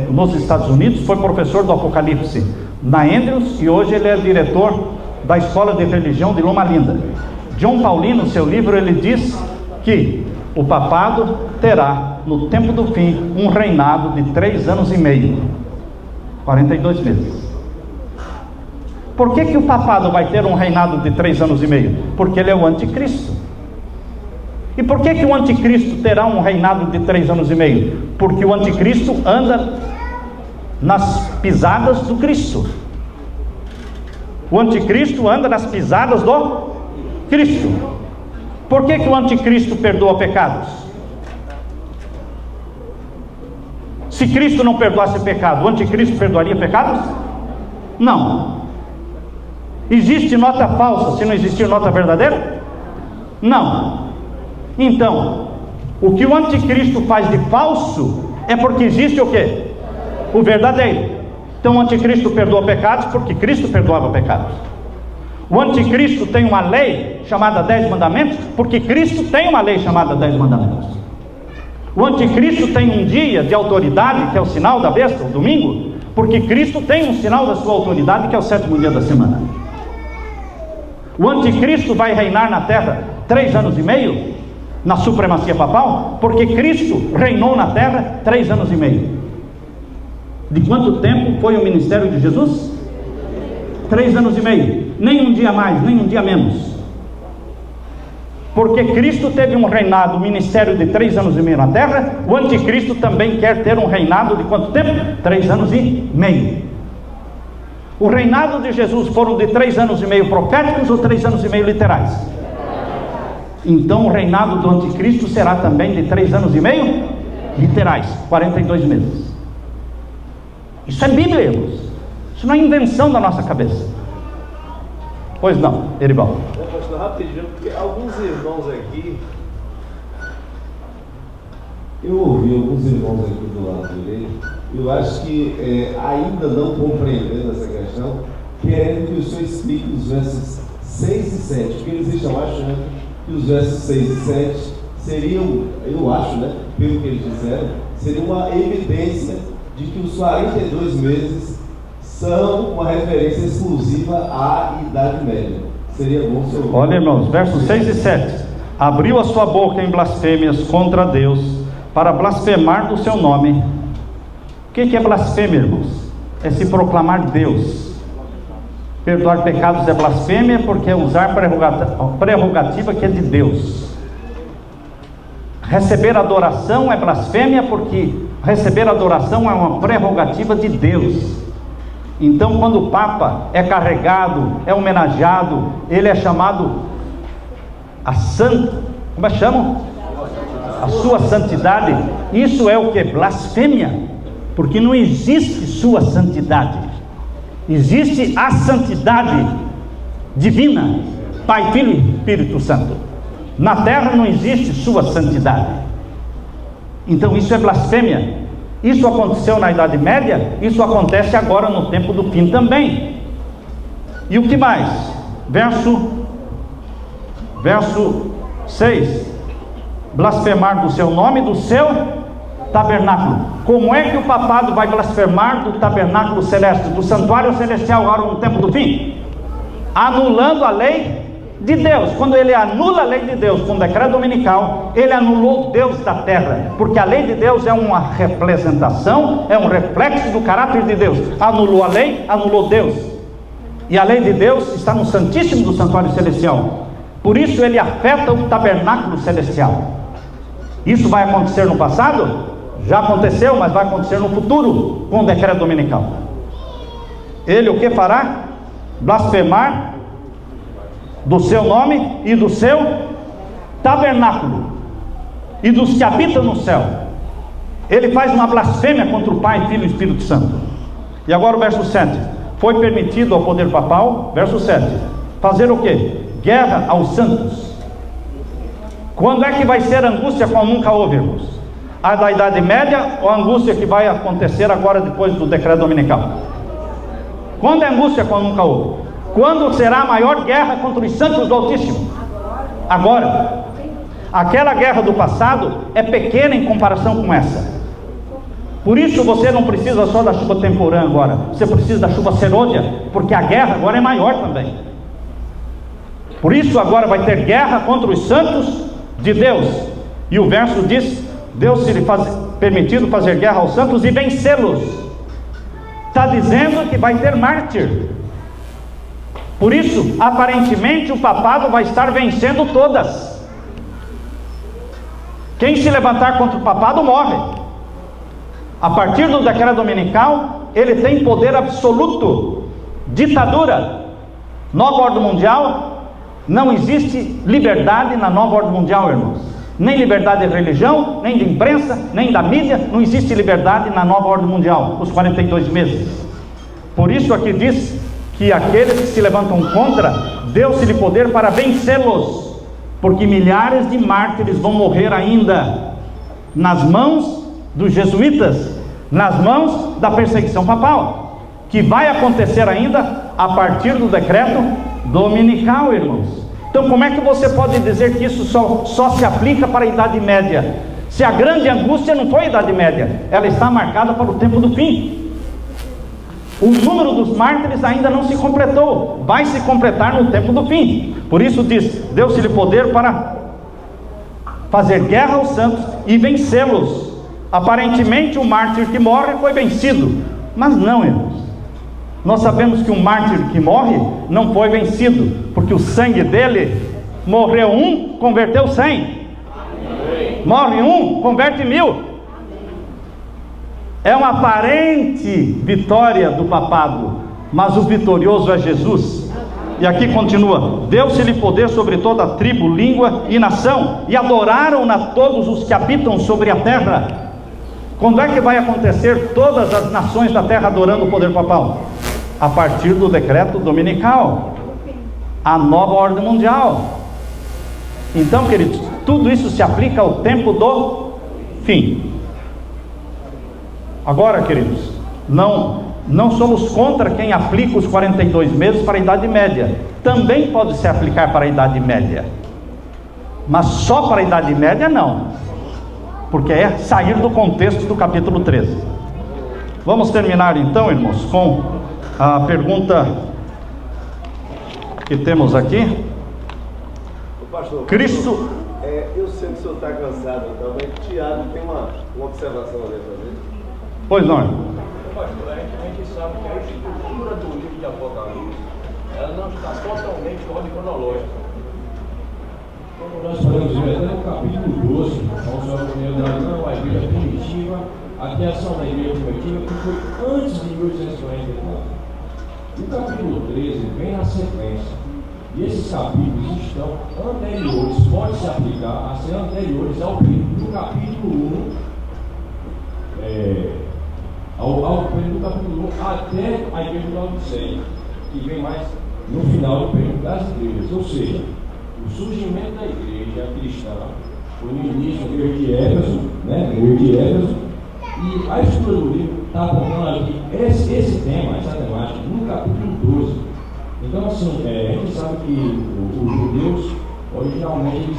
nos Estados Unidos. Foi professor do Apocalipse na Andrews e hoje ele é diretor da Escola de Religião de Loma Linda. John Pauline, no seu livro, ele diz que o papado terá, no tempo do fim, um reinado de 3 anos e meio, 42 meses. Por que o papado vai ter um reinado de 3 anos e meio? Porque ele é o anticristo. E por que o anticristo terá um reinado de 3 anos e meio? Porque o anticristo anda nas pisadas do Cristo. O anticristo anda nas pisadas do Cristo. Por que o anticristo perdoa pecados? Se Cristo não perdoasse pecado, o anticristo perdoaria pecados? Não. Existe nota falsa se não existir nota verdadeira? Não. Então, o que o anticristo faz de falso é porque existe o quê? O verdadeiro. Então o anticristo perdoa pecados porque Cristo perdoava pecados. O anticristo tem uma lei chamada 10 mandamentos porque Cristo tem uma lei chamada 10 mandamentos. O anticristo tem um dia de autoridade, que é o sinal da besta, o domingo, porque Cristo tem um sinal da sua autoridade, que é o 7º dia da semana. O anticristo vai reinar na terra 3 anos e meio, na supremacia papal, porque Cristo reinou na terra 3 anos e meio. De quanto tempo foi o ministério de Jesus? 3 anos e meio. Nem um dia mais, nem um dia menos. Porque Cristo teve um reinado, um ministério de 3 anos e meio na terra, o anticristo também quer ter um reinado de quanto tempo? 3 anos e meio. O reinado de Jesus foram de 3 anos e meio proféticos ou 3 anos e meio literais? Então o reinado do anticristo será também de 3 anos e meio literais, 42 meses. Isso é Bíblia, irmãos. Isso não é invenção da nossa cabeça. Pois não, Eribaldo. Pastor, rapidinho, porque alguns irmãos aqui, eu ouvi alguns irmãos aqui do lado direito, eu acho que ainda não compreendendo essa questão, querendo que o senhor explique os versos 6 e 7, porque eles estão achando que os versos 6 e 7 seriam, eu acho, né, pelo que eles disseram, seria uma evidência de que os 42 meses são uma referência exclusiva à Idade Média. Seria bom se eu... Olha, irmãos, versos 6 e 7. Abriu a sua boca em blasfêmias contra Deus, para blasfemar do seu nome. O que é blasfêmia, irmãos? É se proclamar Deus. Perdoar pecados é blasfêmia, porque é usar prerrogativa que é de Deus. Receber adoração é blasfêmia, porque receber adoração é uma prerrogativa de Deus. Então, quando o Papa é carregado, é homenageado, ele é chamado a santo, como é que chamam? A sua santidade. Isso é o que? Blasfêmia, porque não existe sua santidade, existe a santidade divina, Pai, Filho e Espírito Santo. Na terra não existe sua santidade. Então isso é blasfêmia. Isso aconteceu na Idade Média, isso acontece agora no tempo do fim também. E o que mais? Verso 6: blasfemar do seu nome, do seu tabernáculo. Como é que o papado vai blasfemar do tabernáculo celeste, do santuário celestial agora no tempo do fim? Anulando a lei de Deus. Quando ele anula a lei de Deus com o decreto dominical, ele anulou Deus da terra, porque a lei de Deus é uma representação, é um reflexo do caráter de Deus. Anulou a lei, anulou Deus, e a lei de Deus está no santíssimo do santuário celestial. Por isso ele afeta o tabernáculo celestial. Isso vai acontecer no passado? Já aconteceu, mas vai acontecer no futuro com o decreto dominical. Ele o que fará? Blasfemar do seu nome e do seu tabernáculo e dos que habitam no céu. Ele faz uma blasfêmia contra o Pai, Filho e Espírito Santo. E agora o verso 7: foi permitido ao poder papal, verso 7, fazer o que? Guerra aos santos. Quando é que vai ser angústia como nunca houve, irmãos? A da Idade Média ou a angústia que vai acontecer agora depois do decreto dominical? Quando é angústia como nunca houve? Quando será a maior guerra contra os santos do Altíssimo? Agora. Aquela guerra do passado é pequena em comparação com essa. Por isso você não precisa só da chuva temporã agora, você precisa da chuva serôdia, porque a guerra agora é maior também. Por isso agora vai ter guerra contra os santos de Deus. E o verso diz: Deus se lhe faz permitido fazer guerra aos santos e vencê-los. Está dizendo que vai ter mártir. Por isso, aparentemente, o papado vai estar vencendo todas. Quem se levantar contra o papado morre. A partir do decreto dominical, ele tem poder absoluto. Ditadura. Nova ordem mundial. Não existe liberdade na nova ordem mundial, irmãos. Nem liberdade de religião, nem de imprensa, nem da mídia. Não existe liberdade na nova ordem mundial, os 42 meses. Por isso aqui diz que aqueles que se levantam contra, deu-se-lhe poder para vencê-los, porque milhares de mártires vão morrer ainda nas mãos dos jesuítas, nas mãos da perseguição papal, que vai acontecer ainda a partir do decreto dominical, irmãos. Então como é que você pode dizer que isso só se aplica para a Idade Média, se a grande angústia não foi a Idade Média? Ela está marcada para o tempo do fim. O número dos mártires ainda não se completou, vai se completar no tempo do fim. Por isso diz: deu-se-lhe poder para fazer guerra aos santos e vencê-los. Aparentemente o mártir que morre foi vencido, mas não, irmãos. Nós sabemos que um mártir que morre não foi vencido, porque o sangue dele, morreu um, converteu 100. Morre um, converte 1000. É uma aparente vitória do papado, mas o vitorioso é Jesus. E aqui continua: deu-se-lhe poder sobre toda a tribo, língua e nação, e adoraram-na todos os que habitam sobre a terra. Quando é que vai acontecer todas as nações da terra adorando o poder papal? A partir do decreto dominical, a nova ordem mundial. Então, queridos, tudo isso se aplica ao tempo do fim. Agora, queridos, não somos contra quem aplica os 42 meses para a Idade Média. Também pode se aplicar para a Idade Média, mas só para a Idade Média não, porque é sair do contexto do capítulo 13. Vamos terminar então, irmãos, com a pergunta que temos aqui. Pastor, Cristo... Eu sei que o senhor está cansado, então, mas Tiago tem uma observação a fazer. Pois não. Pastor, a gente sabe que a estrutura do livro de Apocalipse, ela não está totalmente em ordem cronológica. Como nós podemos ver até no capítulo 12, onde nós vemos a igreja primitiva, a criação da igreja primitiva, que foi antes de 1844. O capítulo 13 vem na sequência. E esses capítulos estão anteriores, pode se aplicar a ser anteriores ao período do capítulo 1, ao período do capítulo 1 até a igreja de Laodiceia, que vem mais no final do período das igrejas. Ou seja, o surgimento da igreja cristã foi no início da igreja de Éfeso, e a estrutura do livro está apontando aqui esse tema, essa temática, no capítulo 12. Então, assim, a gente sabe que os judeus, originalmente,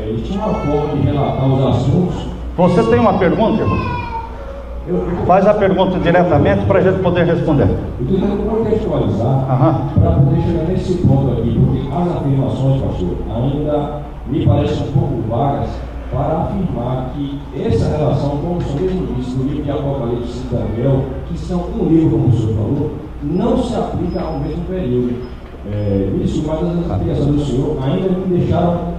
eles tinham uma forma de relatar os assuntos. Você tem uma pergunta, irmão? Faz a pergunta diretamente para a gente poder responder. Eu estou tentando contextualizar para poder chegar nesse ponto aqui, porque as afirmações, pastor, ainda me parecem um pouco vagas para afirmar que essa relação, como o senhor mesmo disse, do livro de Apocalipse e Daniel, que são um livro, como o senhor falou, não se aplica ao mesmo período. Isso, mas as aplicações do senhor ainda me deixaram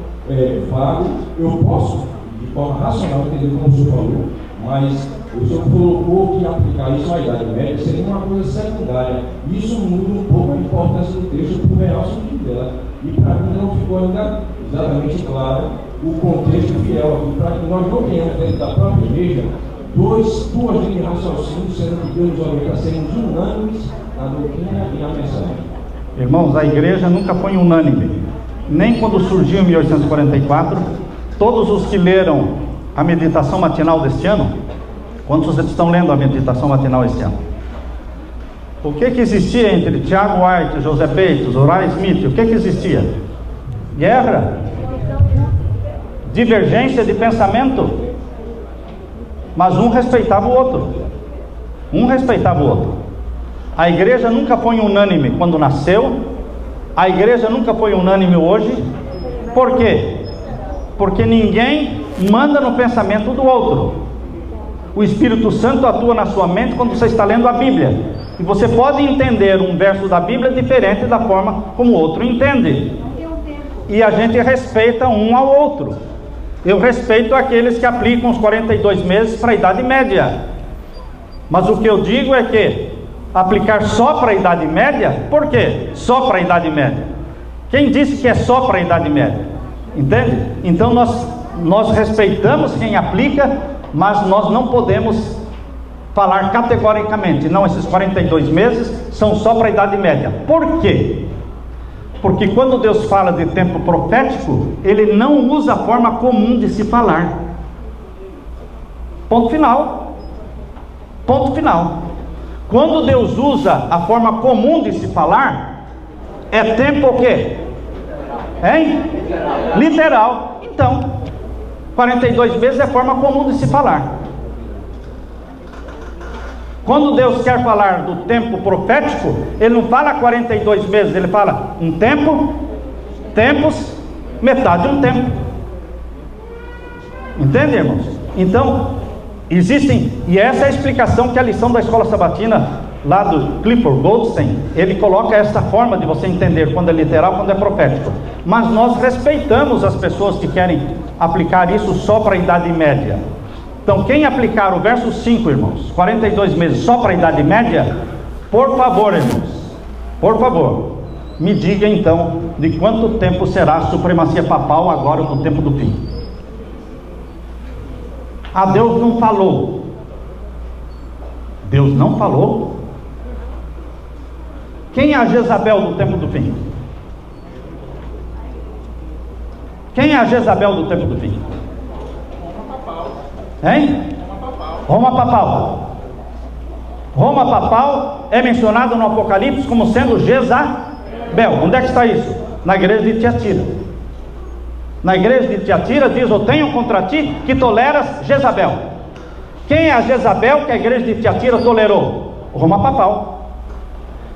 vago. Eu posso, de forma racional, entender como o senhor falou, mas o senhor colocou que aplicar isso à Idade Média seria uma coisa secundária. Isso muda um pouco a importância do texto para o real sentido dela. E para mim não ficou ainda exatamente claro o contexto fiel aqui, para que nós não tenhamos dentro da própria igreja duas linhas de raciocínio, sendo que Deus nos orienta a sermos unânimes na doutrina e na mensagem. Irmãos, a igreja nunca foi unânime. Nem quando surgiu em 1844, todos os que leram a meditação matinal deste ano, quantos estão lendo a meditação matinal este ano? O que existia entre Tiago White, José Peitos, Uriah Smith? O que existia? Guerra? Divergência de pensamento? Mas um respeitava o outro. A igreja nunca foi unânime quando nasceu. A igreja nunca foi unânime hoje. Por quê? Porque ninguém manda no pensamento do outro. O Espírito Santo atua na sua mente quando você está lendo a Bíblia. E você pode entender um verso da Bíblia diferente da forma como o outro entende. E a gente respeita um ao outro. Eu respeito aqueles que aplicam os 42 meses para a Idade Média. Mas o que eu digo é que aplicar só para a Idade Média, por quê? Só para a Idade Média. Quem disse que é só para a Idade Média? Entende? Então nós respeitamos quem aplica, mas nós não podemos falar categoricamente, não, esses 42 meses são só para a Idade Média. Por quê? Porque quando Deus fala de tempo profético, Ele não usa a forma comum de se falar. Ponto final. Quando Deus usa a forma comum de se falar, é tempo o quê? Hein? Literal. Então, 42 meses é a forma comum de se falar. Quando Deus quer falar do tempo profético, Ele não fala 42 meses, Ele fala um tempo, tempos, metade de um tempo. Entende, irmãos? Então, existem, e essa é a explicação que a lição da escola sabatina, lá do Clifford Goldstein, ele coloca essa forma de você entender quando é literal, quando é profético. Mas nós respeitamos as pessoas que querem aplicar isso só para a Idade Média. Então, quem aplicar o verso 5, irmãos, 42 meses só para a Idade Média, por favor, irmãos, por favor, me diga então de quanto tempo será a supremacia papal agora no tempo do fim. Deus não falou. Deus não falou? Quem é a Jezabel do tempo do fim? Quem é a Jezabel do tempo do fim? Hein? Roma Papal. Roma Papal é mencionado no Apocalipse como sendo Jezabel. Onde é que está isso? Na igreja de Tiatira. Na igreja de Tiatira diz: eu tenho contra ti que toleras Jezabel. Quem é a Jezabel que a igreja de Tiatira tolerou? Roma Papal.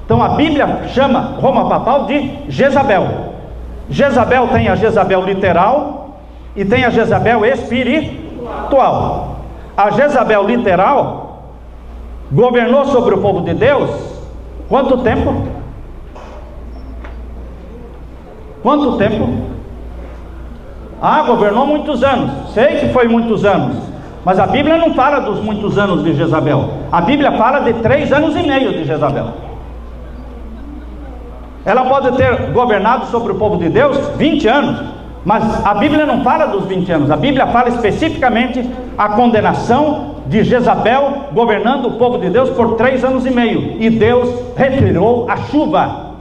Então a Bíblia chama Roma Papal de Jezabel. Jezabel tem a Jezabel literal e tem a Jezabel espiritual. A Jezabel literal governou sobre o povo de Deus quanto tempo? Quanto tempo? Governou muitos anos. Sei que foi muitos anos, mas a Bíblia não fala dos muitos anos de Jezabel. A Bíblia fala de 3 anos e meio de Jezabel. Ela pode ter governado sobre o povo de Deus 20 anos, mas a Bíblia não fala dos 20 anos. A Bíblia fala especificamente a condenação de Jezabel governando o povo de Deus por 3 anos e meio. E Deus retirou a chuva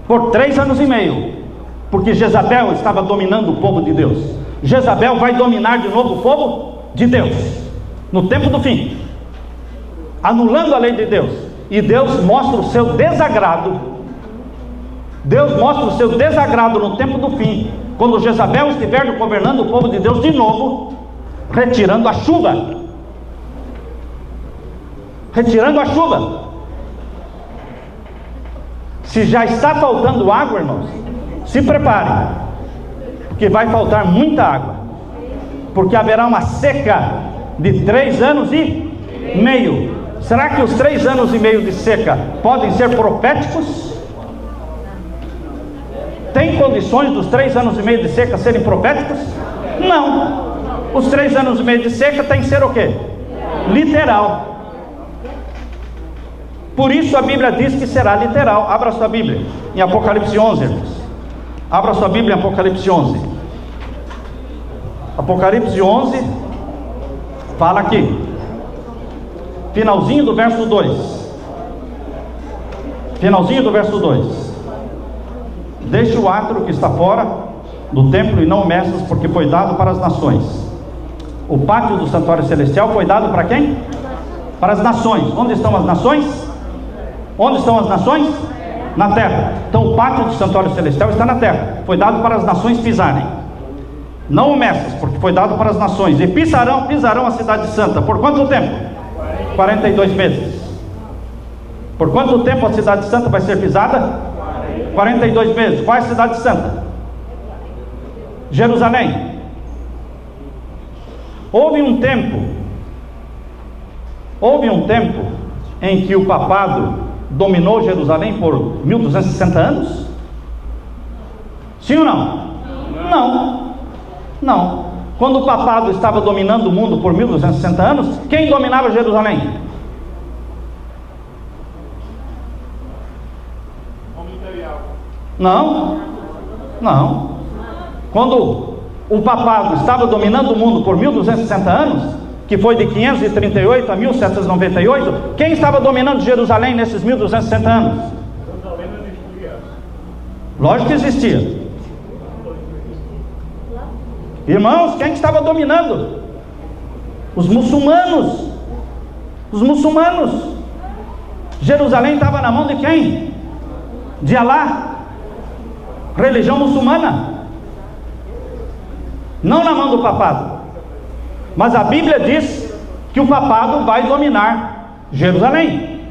por 3 anos e meio, porque Jezabel estava dominando o povo de Deus. Jezabel vai dominar de novo o povo de Deus no tempo do fim, anulando a lei de Deus. E Deus mostra o seu desagrado. Deus mostra o seu desagrado no tempo do fim, quando Jezabel estiver governando o povo de Deus de novo, retirando a chuva. Retirando a chuva. Se já está faltando água, irmãos, se preparem, porque vai faltar muita água, porque haverá uma seca de 3 anos e meio. Será que os 3 anos e meio de seca podem ser proféticos? Tem condições dos 3 anos e meio de seca serem proféticos? Não. Os 3 anos e meio de seca tem que ser o quê? Literal. Por isso a Bíblia diz que será literal. Abra sua Bíblia em Apocalipse 11, irmãos. Abra sua Bíblia em Apocalipse 11. Apocalipse 11 fala aqui, finalzinho do verso 2. Finalzinho do verso 2. Deixe o átrio que está fora do templo e não o meças, porque foi dado para as nações. O pátio do santuário celestial foi dado para quem? Para as nações. Onde estão as nações? Onde estão as nações? Na terra. Então o pátio do santuário celestial está na terra. Foi dado para as nações pisarem. Não o meças, porque foi dado para as nações. E pisarão a cidade santa. Por quanto tempo? 42 meses. Por quanto tempo a cidade santa vai ser pisada? 42 meses. Qual é a cidade santa? Jerusalém. Houve um tempo em que o papado dominou Jerusalém por 1260 anos? Sim ou não? Não. Quando o papado estava dominando o mundo por 1260 anos, quem dominava Jerusalém? Não. Quando o papado estava dominando o mundo por 1260 anos, que foi de 538 a 1798, quem estava dominando Jerusalém nesses 1260 anos? Lógico que existia. Irmãos, quem estava dominando? Os muçulmanos. Jerusalém estava na mão de quem? De Alá. Religião muçulmana, não na mão do papado. Mas a Bíblia diz que o papado vai dominar Jerusalém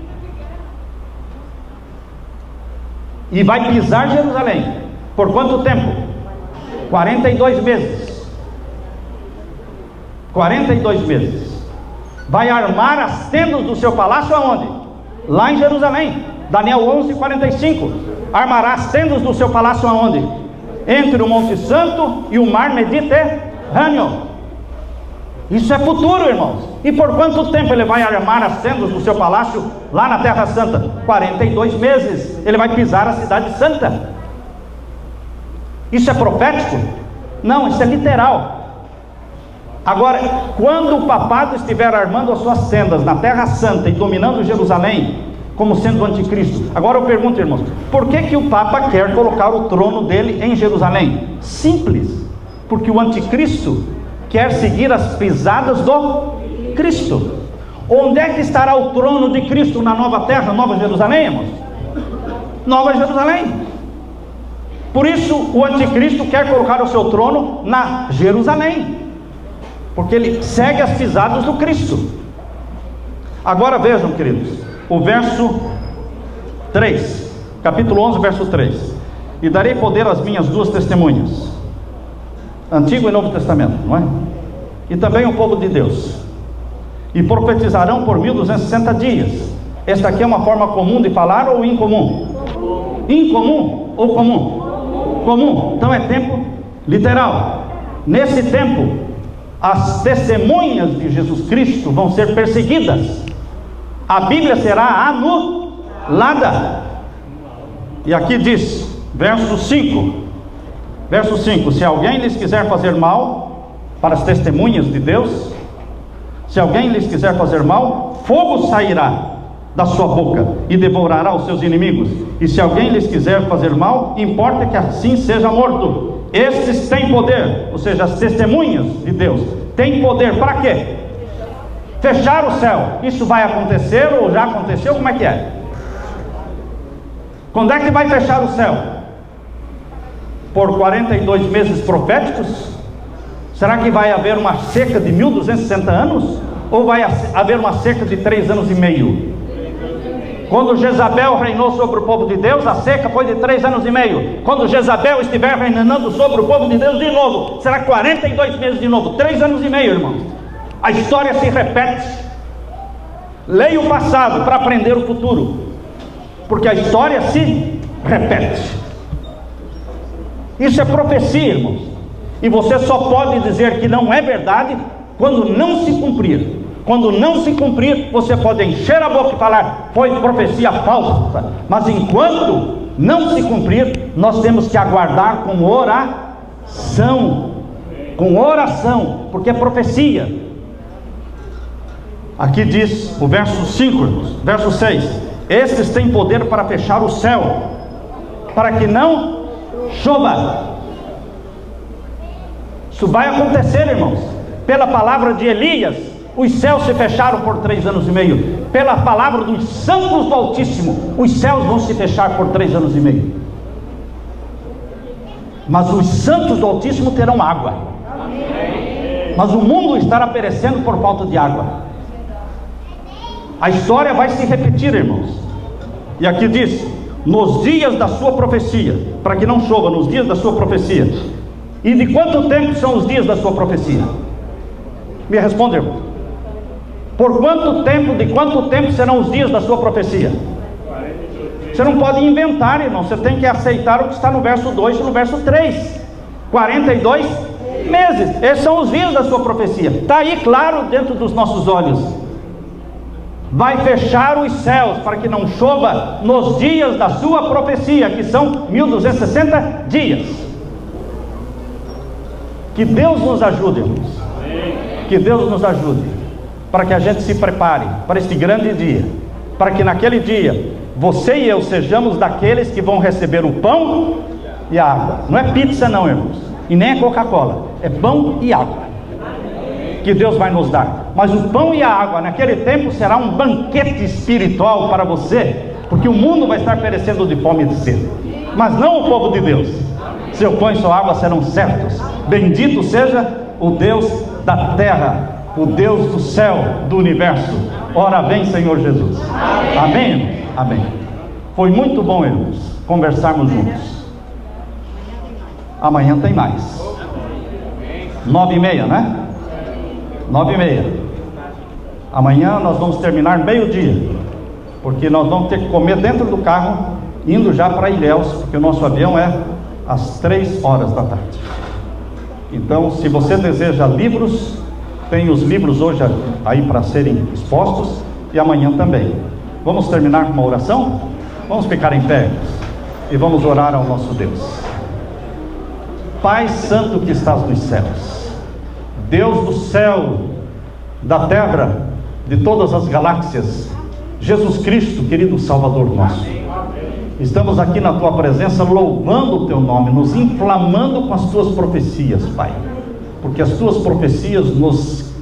e vai pisar Jerusalém. Por quanto tempo? 42 meses. 42 meses. Vai armar as tendas do seu palácio aonde? Lá em Jerusalém. Daniel 11:45. Armará as tendas do seu palácio aonde? Entre o Monte Santo e o mar Mediterrâneo. Isso é futuro, irmãos. E por quanto tempo ele vai armar as tendas do seu palácio lá na Terra Santa? 42 meses. Ele vai pisar a cidade santa. Isso é profético? Não, isso é literal. Agora, quando o papado estiver armando as suas tendas na Terra Santa e dominando Jerusalém, como sendo o anticristo. Agora eu pergunto, irmãos, por que o Papa quer colocar o trono dele em Jerusalém? Simples, porque o anticristo quer seguir as pisadas do Cristo. Onde é que estará o trono de Cristo na nova terra, Nova Jerusalém, irmãos? Nova Jerusalém. Por isso o anticristo quer colocar o seu trono na Jerusalém, porque ele segue as pisadas do Cristo. Agora vejam, queridos, o verso 3, capítulo 11, verso 3. E darei poder às minhas 2 testemunhas. Antigo e Novo Testamento, não é? E também o povo de Deus. E profetizarão por 1260 dias. Esta aqui é uma forma comum de falar ou incomum? Incomum ou comum? Comum. Então é tempo literal. Nesse tempo, as testemunhas de Jesus Cristo vão ser perseguidas. A Bíblia será anulada. E aqui diz, verso 5. Verso 5: se alguém lhes quiser fazer mal, para as testemunhas de Deus, se alguém lhes quiser fazer mal, fogo sairá da sua boca e devorará os seus inimigos. E se alguém lhes quiser fazer mal, importa que assim seja morto. Estes têm poder, ou seja, as testemunhas de Deus têm poder para quê? Fechar o céu. Isso vai acontecer ou já aconteceu? Como é que é? Quando é que vai fechar o céu? Por 42 meses proféticos? Será que vai haver uma seca de 1260 anos? Ou vai haver uma seca de 3 anos e meio? Quando Jezabel reinou sobre o povo de Deus, a seca foi de 3 anos e meio. Quando Jezabel estiver reinando sobre o povo de Deus de novo, será 42 meses de novo, 3 anos e meio, irmãos. A história se repete. Leia o passado para aprender o futuro, porque a história se repete. Isso é profecia, irmãos. E você só pode dizer que não é verdade quando não se cumprir. Quando não se cumprir, você pode encher a boca e falar, foi profecia falsa. Mas enquanto não se cumprir, nós temos que aguardar com oração. Com oração, porque é profecia. Aqui diz o verso 5, verso 6: estes têm poder para fechar o céu, para que não chova. Isso vai acontecer, irmãos. Pela palavra de Elias, os céus se fecharam por 3 anos e meio. Pela palavra dos santos do Altíssimo, os céus vão se fechar por 3 anos e meio. Mas os santos do Altíssimo terão água. Mas o mundo estará perecendo por falta de água. A história vai se repetir, irmãos. E aqui diz, nos dias da sua profecia, para que não chova, nos dias da sua profecia. E de quanto tempo são os dias da sua profecia? Me responda, irmão. Por quanto tempo, de quanto tempo serão os dias da sua profecia? Você não pode inventar, irmão. Você tem que aceitar o que está no verso 2 e no verso 3. 42 meses. Esses são os dias da sua profecia. Está aí claro dentro dos nossos olhos. Vai fechar os céus para que não chova nos dias da sua profecia, que são 1260 dias. Que Deus nos ajude, irmãos. Que Deus nos ajude, para que a gente se prepare para este grande dia, para que naquele dia, você e eu sejamos daqueles que vão receber o pão e a água. Não é pizza não, irmãos, e nem é Coca-Cola, é pão e água, que Deus vai nos dar. Mas o pão e a água naquele tempo será um banquete espiritual para você, porque o mundo vai estar perecendo de fome e de sede, mas não o povo de Deus. Seu pão e sua água serão certos. Bendito seja o Deus da terra, o Deus do céu, do universo. Ora vem, Senhor Jesus. Amém? Amém. Foi muito bom, irmãos, conversarmos juntos. Amanhã tem mais. 9h30, né? 9h30. Amanhã nós vamos terminar meio-dia, porque nós vamos ter que comer dentro do carro, indo já para Ilhéus, porque o nosso avião é às 3 horas da tarde. Então, se você deseja livros, tem os livros hoje aí para serem expostos, e amanhã também. Vamos terminar com uma oração? Vamos ficar em pé e vamos orar ao nosso Deus. Pai Santo que estás nos céus, Deus do céu, da terra, de todas as galáxias, Jesus Cristo, querido Salvador nosso, estamos aqui na Tua presença louvando o Teu nome, nos inflamando com as Tuas profecias, Pai, porque as Tuas profecias nos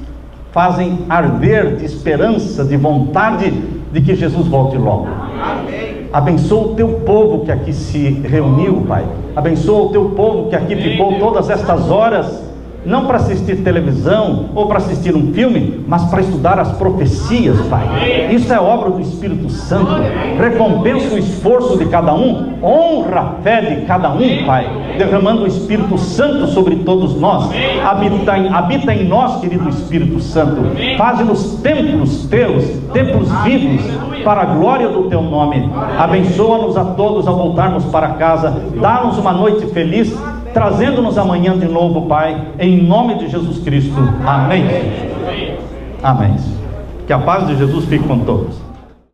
fazem arder de esperança, de vontade de que Jesus volte logo. Amém. Abençoa o Teu povo que aqui se reuniu, Pai. Abençoa o Teu povo que aqui ficou todas estas horas não para assistir televisão ou para assistir um filme, mas para estudar as profecias, Pai. Isso é obra do Espírito Santo. Recompensa o esforço de cada um, honra a fé de cada um, Pai, derramando o Espírito Santo sobre todos nós. Habita em nós, querido Espírito Santo. Faze-nos templos teus, templos vivos, para a glória do teu nome. Abençoa-nos a todos ao voltarmos para casa. Dá-nos uma noite feliz, trazendo-nos amanhã de novo, Pai, em nome de Jesus Cristo. Amém. Amém. Que a paz de Jesus fique com todos.